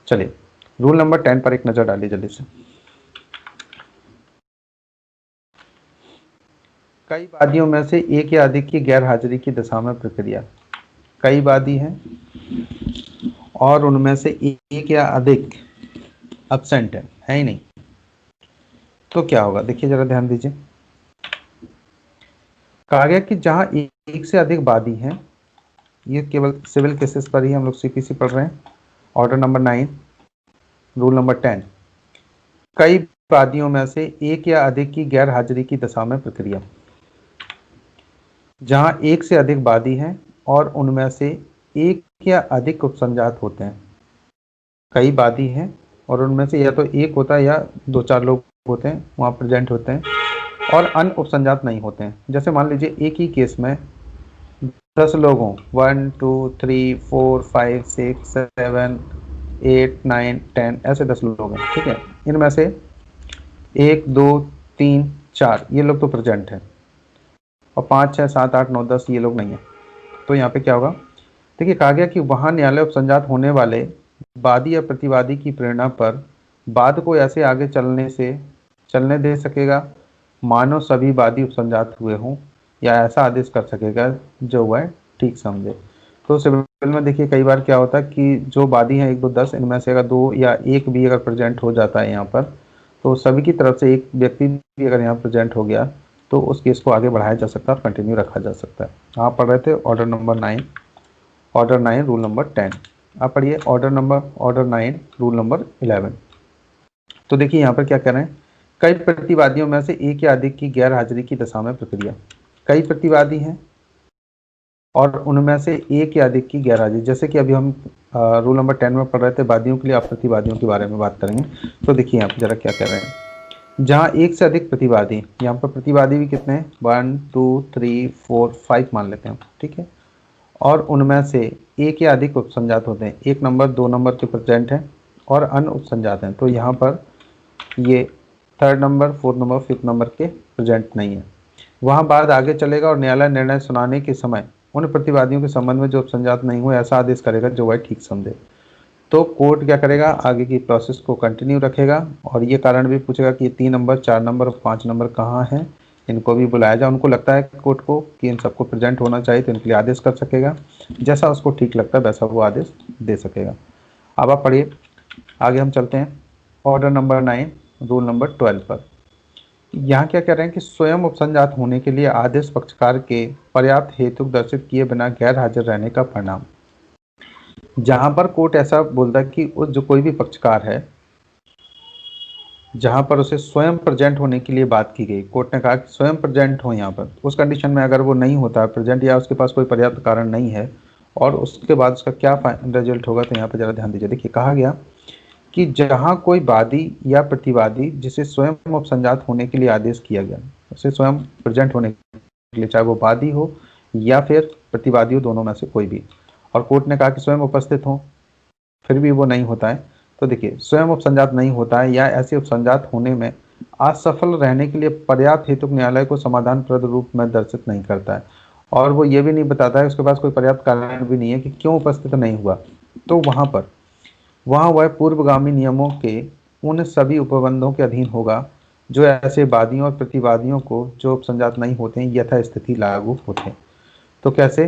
चलिए रूल नंबर 10 पर एक नजर डालिए जल्दी से। कई वादियों में से एक या अधिक की गैर हाजिरी की दशा में प्रक्रिया। कई वादी हैं और उनमें से एक या अधिक अब्सेंट है ही नहीं, तो क्या होगा, देखिए जरा ध्यान दीजिए। कहा गया कि जहां एक से अधिक वादी हैं, ये केवल सिविल केसेस पर ही हम लोग सीपीसी पढ़ रहे हैं। ऑर्डर नंबर 9, रूल नंबर 10, कई वादियों में से एक या अधिक की गैर हाजिरी की दशा में प्रक्रिया। जहां एक से अधिक वादी हैं और उनमें से एक या अधिक उपसंजात होते हैं। कई वादी हैं और उनमें से या तो एक होता है या दो चार लोग होते हैं वहां प्रेजेंट होते हैं, और अन्य उपसंजात नहीं होते हैं। जैसे मान लीजिए एक ही केस में 10 लोग हों, 1 2 3 4 5 6 7 8 9 10, ऐसे 10 लोग हैं, ठीक है। इनमें से 1 2 3 4 ये लोग तो प्रेजेंट हैं, और 5 6 7 8 9 10 ये लोग नहीं है। तो यहाँ पे क्या होगा, देखिए कहा गया कि वहां न्यायालय उपसंजात होने वाले वादी या प्रतिवादी की प्रेरणा पर वाद को ऐसे आगे चलने दे सकेगा मानो सभी वादी उपसंजात हुए हों, या ऐसा आदेश कर सकेगा जो वह ठीक समझे। तो सिविल में देखिए कई बार क्या होता है कि जो वादी हैं 1 2 10, इनमें से अगर 2 या 1 भी अगर प्रेजेंट हो जाता है यहाँ पर, तो सभी की तरफ से एक व्यक्ति भी अगर यहाँ प्रेजेंट हो गया तो उस केस को आगे बढ़ाया जा सकता है और कंटिन्यू रखा जा सकता है। आप पढ़ रहे थे order number 9, order 9 rule number 10। आप पढ़िए ऑर्डर 9 रूल नंबर 11। तो देखिए यहाँ पर क्या कह रहे हैं, कई प्रतिवादियों में से एक या अधिक की गैर हाजिरी की दशा में प्रक्रिया। कई प्रतिवादी हैं और उनमें से एक या अधिक की गैर हाजिरी, जैसे कि अभी हम रूल नंबर 10 में पढ़ रहे थे वादियों के लिए, आप प्रतिवादियों के बारे में बात करेंगे। तो देखिए यहाँ पर जरा क्या कह रहे हैं, जहाँ एक से अधिक प्रतिवादी, यहाँ पर प्रतिवादी भी कितने हैं, 1 2 3 4 5 मान लेते हैं, ठीक है, और उनमें से एक या अधिक उपसंजात होते हैं, 1 नंबर 2 नंबर के प्रेजेंट हैं और अन्य उपसंजात हैं। तो यहाँ पर ये 3rd number 4th number 5th number के प्रेजेंट नहीं है। वहाँ बाद आगे चलेगा और न्यायालय निर्णय सुनाने के समय उन प्रतिवादियों के संबंध में जो उपसंजात नहीं हुए ऐसा आदेश करेगा जो वह ठीक समझे। तो कोर्ट क्या करेगा, आगे की प्रोसेस को कंटिन्यू रखेगा और ये कारण भी पूछेगा कि ये 3 नंबर 4 नंबर और 5 नंबर कहाँ हैं, इनको भी बुलाया जाए। उनको लगता है कोर्ट को कि इन सबको प्रेजेंट होना चाहिए तो इनके लिए आदेश कर सकेगा, जैसा उसको ठीक लगता है वैसा वो आदेश दे सकेगा। अब आप पढ़िए, आगे हम चलते हैं ऑर्डर नंबर 9 रूल नंबर 12 पर। यहाँ क्या कह रहे हैं कि स्वयं उपसंजात होने के लिए आदेश पक्षकार के पर्याप्त हेतु दर्शित किए बिना गैर हाजिर रहने का परिणाम। जहां पर कोर्ट ऐसा बोलता है कि उस जो कोई भी पक्षकार है, जहां पर उसे स्वयं प्रेजेंट होने के लिए बात की गई, कोर्ट ने कहा कि स्वयं प्रेजेंट हो यहाँ पर, उस कंडीशन में अगर वो नहीं होता है प्रेजेंट या उसके पास कोई पर्याप्त कारण नहीं है, और उसके बाद उसका क्या रिजल्ट होगा, तो यहाँ पर जरा ध्यान दीजिए। देखिए कहा गया कि जहां कोई वादी या प्रतिवादी जिसे स्वयं उपसंजात होने के लिए आदेश किया गया, उसे स्वयं प्रेजेंट होने के लिए, चाहे वो वादी हो या फिर प्रतिवादी हो, दोनों में से कोई भी, और कोर्ट ने कहा कि स्वयं उपस्थित हो, फिर भी वो नहीं होता है, तो देखिए स्वयं उपसंजात नहीं होता है या ऐसे उपसंजात होने में असफल रहने के लिए पर्याप्त हेतु न्यायालय को समाधानप्रद रूप में दर्शित नहीं करता है, और वो ये भी नहीं बताता है, उसके पास कोई पर्याप्त कारण भी नहीं है कि क्यों उपस्थित नहीं हुआ, तो वहाँ वह पूर्वगामी नियमों के उन सभी उपबंधों के अधीन होगा जो ऐसे वादियों और प्रतिवादियों को जो उपसंजात नहीं होते हैं यथास्थिति लागू होते हैं। तो कैसे,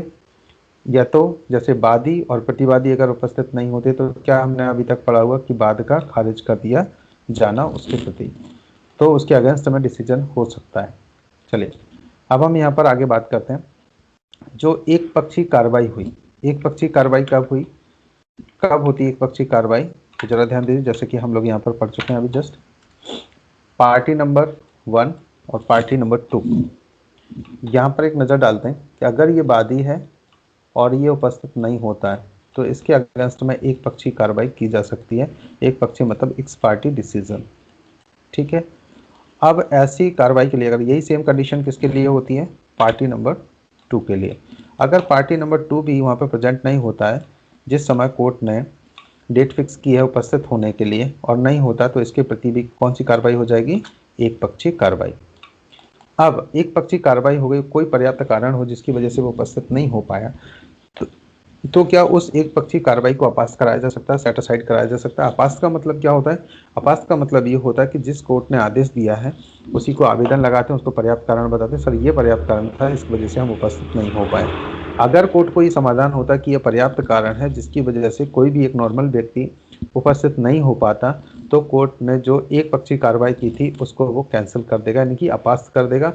या तो जैसे वादी और प्रतिवादी अगर उपस्थित नहीं होते तो क्या हमने अभी तक पढ़ा हुआ कि वाद का खारिज कर दिया जाना उसके प्रति, तो उसके अगेंस्ट में डिसीजन हो सकता है। चलिए अब हम यहाँ पर आगे बात करते हैं। जो एक पक्षी कार्रवाई हुई, एक पक्षी कार्रवाई कब हुई, कब होती है एक पक्षी कार्रवाई, तो जरा ध्यान दीजिए, जैसे कि हम लोग यहाँ पर पढ़ चुके हैं अभी जस्ट, पार्टी नंबर 1 और पार्टी नंबर 2, यहाँ पर एक नज़र डालते हैं कि अगर ये वादी है और ये उपस्थित नहीं होता है तो इसके अगेंस्ट में एक पक्षी कार्रवाई की जा सकती है। एक पक्षी मतलब एक्स पार्टी डिसीजन, ठीक है। अब ऐसी कार्रवाई के लिए अगर यही सेम कंडीशन किसके लिए होती है, पार्टी नंबर 2 के लिए, अगर पार्टी नंबर 2 भी वहाँ पर प्रेजेंट नहीं होता है जिस समय कोर्ट ने डेट फिक्स की है उपस्थित होने के लिए और नहीं होता, तो इसके प्रति भी कौन सी कार्रवाई हो जाएगी, एक पक्षीय कार्रवाई। अब एक पक्षीय कार्रवाई हो गई, कोई पर्याप्त कारण हो जिसकी वजह से वो उपस्थित नहीं हो पाया, तो क्या उस एक पक्षीय कार्रवाई को अपास्त कराया जा सकता है, सेट असाइड कराया जा सकता है। अपास्त का मतलब क्या होता है? अपास्त का मतलब ये होता है कि जिस कोर्ट ने आदेश दिया है उसी को आवेदन लगाते हैं, उसको पर्याप्त कारण बताते हैं, सर ये पर्याप्त कारण था, इस वजह से हम उपस्थित नहीं हो पाए। अगर कोर्ट को ये समाधान होता कि यह पर्याप्त कारण है जिसकी वजह से कोई भी एक नॉर्मल व्यक्ति उपस्थित नहीं हो पाता, तो कोर्ट ने जो एक पक्षीय कार्रवाई की थी उसको वो कैंसिल कर देगा, यानी कि अपास्त कर देगा।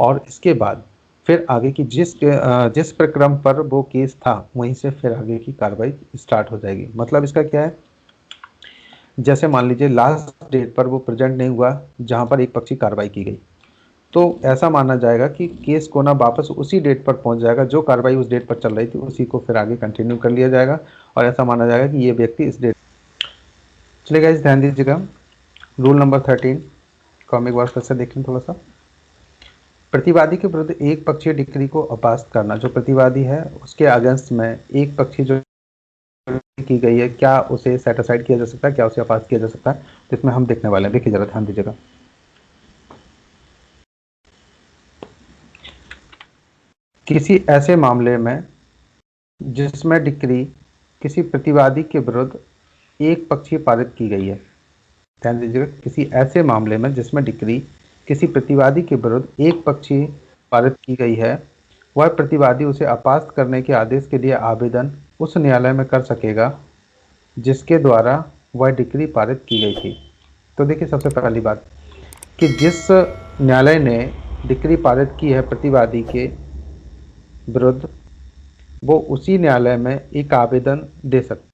और इसके बाद फिर आगे की जिस प्रक्रम पर वो केस था वहीं से फिर आगे की कार्रवाई स्टार्ट हो जाएगी। मतलब इसका क्या है, जैसे मान लीजिए लास्ट डेट पर वो प्रेजेंट नहीं हुआ जहां पर एक पक्षी कार्रवाई की गई, तो ऐसा माना जाएगा कि केस को ना वापस उसी डेट पर पहुंच जाएगा, जो कार्रवाई उस डेट पर चल रही थी उसी को फिर आगे कंटिन्यू कर लिया जाएगा, और ऐसा माना जाएगा कि ये व्यक्ति इस डेट। चलिए गाइस ध्यान दीजिएगा, रूल नंबर 13 को हम एक बार फिर से देखें थोड़ा सा। प्रतिवादी के विरुद्ध एक पक्षीय डिक्री को अपास्त करना, जो प्रतिवादी है उसके अगेंस्ट में एक पक्षी जो की गई है, क्या उसे सेट असाइड किया जा सकता है, क्या उसे अपास्त किया जा सकता है, तो इसमें हम देखने वाले हैं। देखिए जरा ध्यान दीजिएगा, किसी ऐसे मामले में जिसमें डिक्री किसी प्रतिवादी के विरुद्ध एक पक्षीय पारित की गई है, ध्यान दीजिएगा, किसी ऐसे मामले में जिसमें डिक्री किसी प्रतिवादी के विरुद्ध एक पक्षीय पारित की गई है, वह प्रतिवादी उसे अपास्त करने के आदेश के लिए आवेदन उस न्यायालय में कर सकेगा जिसके द्वारा वह डिक्री पारित की गई थी। तो देखिए सबसे पहली बात कि जिस न्यायालय ने डिक्री पारित की है प्रतिवादी के विरुद्ध, वो उसी न्यायालय में एक आवेदन दे सकता है।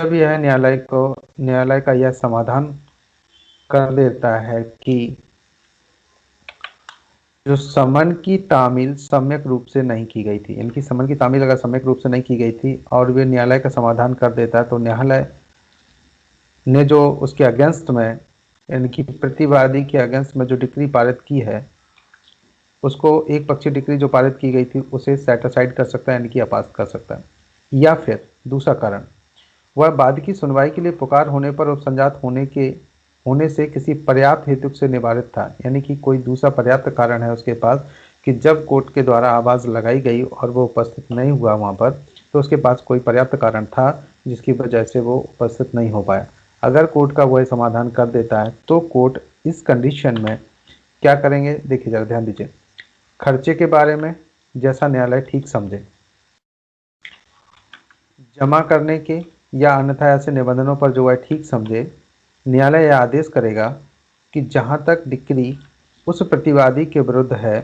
जब यह न्यायालय का यह समाधान कर देता है कि जो समन की तामील सम्यक रूप से नहीं की गई थी, इनकी समन की तामील अगर सम्यक रूप से नहीं की गई थी और वे न्यायालय का समाधान कर देता है, तो न्यायालय ने जो उसके अगेंस्ट में, इनकी प्रतिवादी के अगेंस्ट में जो डिक्री पारित की है, उसको एक पक्षीय डिक्री जो पारित की गई थी उसे सेट असाइड कर सकता है, यानी कि अपास्त कर सकता है। या फिर दूसरा कारण, वह बाद की सुनवाई के लिए पुकार होने पर उपसंजात होने से किसी पर्याप्त हेतु से निवारित था, यानी कि कोई दूसरा पर्याप्त कारण है उसके पास कि जब कोर्ट के द्वारा आवाज़ लगाई गई और वो उपस्थित नहीं हुआ वहाँ पर, तो उसके पास कोई पर्याप्त कारण था जिसकी वजह से वो उपस्थित नहीं हो पाया। अगर कोर्ट का वह समाधान कर देता है तो कोर्ट इस कंडीशन में क्या करेंगे, देखिए जरा ध्यान दीजिए, खर्चे के बारे में जैसा न्यायालय ठीक समझे, जमा करने के या अन्यथा ऐसे निबंधनों पर जो वह ठीक समझे, न्यायालय यह आदेश करेगा कि जहां तक डिक्री उस प्रतिवादी के विरुद्ध है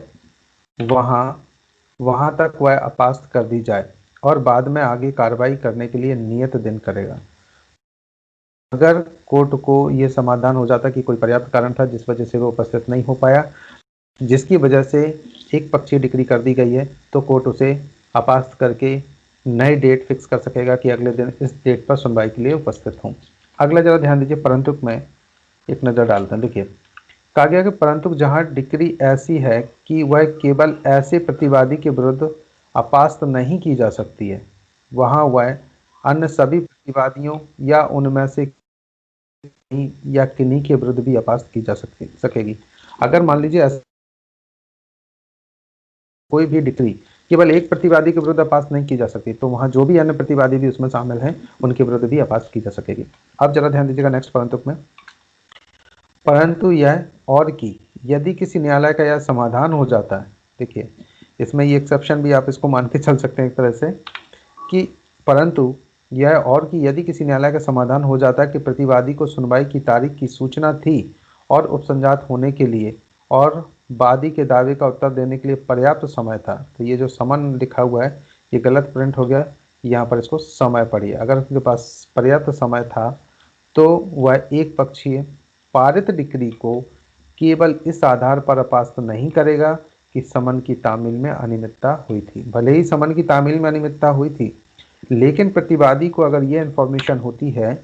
वहां तक वह अपास्त कर दी जाए और बाद में आगे कार्रवाई करने के लिए नियत दिन करेगा। अगर कोर्ट को यह समाधान हो जाता कि कोई पर्याप्त कारण था जिस वजह से वो उपस्थित नहीं हो पाया, जिसकी वजह से एक पक्षीय डिक्री कर दी गई है, तो कोर्ट उसे अपास्त करके नई डेट फिक्स कर सकेगा कि अगले दिन इस डेट पर सुनवाई के लिए उपस्थित हूँ। अगला जरा ध्यान दीजिए, परंतु में एक नज़र डालते हैं। देखिए कहा गया कि परंतु जहाँ डिक्री ऐसी है कि वह केवल ऐसे प्रतिवादी के विरुद्ध अपास्त नहीं की जा सकती है, वहाँ वह अन्य सभी प्रतिवादियों या उनमें से या किन्हीं के विरुद्ध भी अपास्त की जा सकेगी। अगर मान लीजिए कोई भी डिक्री केवल एक प्रतिवादी के विरुद्ध अपास्त नहीं की जा सकती, तो वहां जो भी अन्य प्रतिवादी भी उसमें शामिल हैं उनके विरुद्ध भी अपास्त की जा सकेगी। अब जरा ध्यान दीजिएगा नेक्स्ट परंतु में, परंतु यह और कि यदि किसी न्यायालय का यह समाधान हो जाता है, देखिए इसमें ये एक्सेप्शन भी आप इसको मान के चल सकते हैं एक तरह से, कि परंतु यह और कि यदि किसी न्यायालय का समाधान हो जाता है कि प्रतिवादी को सुनवाई की तारीख की सूचना थी और उपसंजात होने के लिए और वादी के दावे का उत्तर देने के लिए पर्याप्त समय था, तो ये जो समन लिखा हुआ है ये गलत प्रिंट हो गया, यहाँ पर इसको समय पढ़िए। अगर उसके पास पर्याप्त समय था तो वह एक पक्षीय पारित डिक्री को केवल इस आधार पर अपास्त नहीं करेगा कि समन की तामील में अनियमितता हुई थी। भले ही समन की तामील में अनियमितता हुई थी, लेकिन प्रतिवादी को अगर ये इन्फॉर्मेशन होती है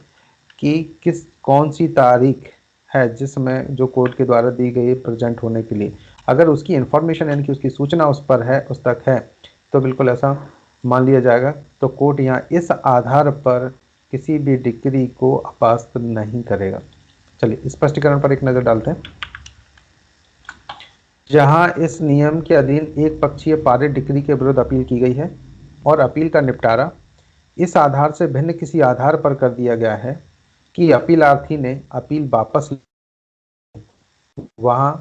कि कौन सी तारीख है जिसमें जो कोर्ट के द्वारा दी गई प्रेजेंट होने के लिए, अगर उसकी इन्फॉर्मेशन यानी कि उसकी सूचना उस पर है, उस तक है, तो बिल्कुल ऐसा मान लिया जाएगा। तो कोर्ट यहाँ इस आधार पर किसी भी डिक्री को अपास्त नहीं करेगा। चलिए स्पष्टीकरण पर एक नजर डालते हैं। जहां इस नियम के अधीन एक पक्षीय पारित डिक्री के विरुद्ध अपील की गई है और अपील का निपटारा इस आधार से भिन्न किसी आधार पर कर दिया गया है कि अपीलार्थी ने अपील वापस, वहां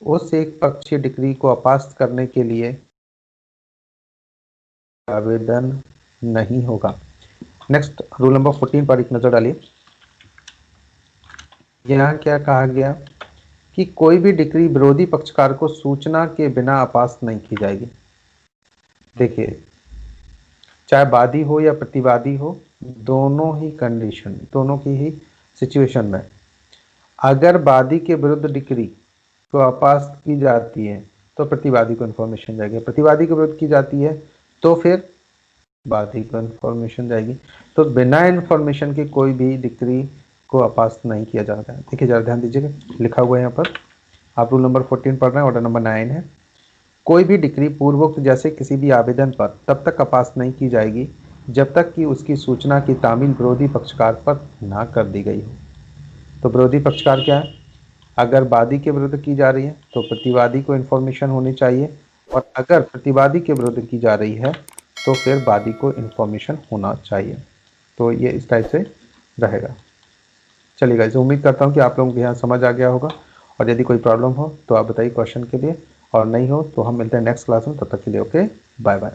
उस एक पक्षीय डिक्री को अपास्त करने के लिए आवेदन नहीं होगा। नेक्स्ट रूल नंबर 14 पर एक नजर डालिए। यहाँ क्या कहा गया कि कोई भी डिक्री विरोधी पक्षकार को सूचना के बिना अपास्त नहीं की जाएगी। देखिए, चाहे वादी हो या प्रतिवादी हो, दोनों ही कंडीशन, दोनों की ही सिचुएशन में अगर वादी के विरुद्ध डिक्री को अपास्त की जाती है तो प्रतिवादी को इन्फॉर्मेशन जाएगी, प्रतिवादी के विरुद्ध की जाती है तो फिर वादी को इन्फॉर्मेशन जाएगी। तो बिना इन्फॉर्मेशन के कोई भी डिक्री को अपास्त नहीं किया जाता है। देखिए जरा ध्यान दीजिएगा, लिखा हुआ है यहाँ पर, आप रूल नंबर 14 पढ़ रहे हैं, ऑर्डर नंबर 9 है। कोई भी डिक्री पूर्वोक्त जैसे किसी भी आवेदन पर तब तक अपास्त नहीं की जाएगी जब तक कि उसकी सूचना की तामील विरोधी पक्षकार पर ना कर दी गई हो। तो विरोधी पक्षकार क्या है? अगर वादी के विरुद्ध की जा रही है तो प्रतिवादी को इन्फॉर्मेशन होनी चाहिए, और अगर प्रतिवादी के विरुद्ध की जा रही है तो फिर वादी को इन्फॉर्मेशन होना चाहिए। तो ये इस टाइप से रहेगा। चलिए गाइस, उम्मीद करता हूँ कि आप लोगों को यहाँ समझ आ गया होगा, और यदि कोई प्रॉब्लम हो तो आप बताइए क्वेश्चन के लिए, और नहीं हो तो हम मिलते हैं नेक्स्ट क्लास में। तब तक के लिए ओके, बाय बाय।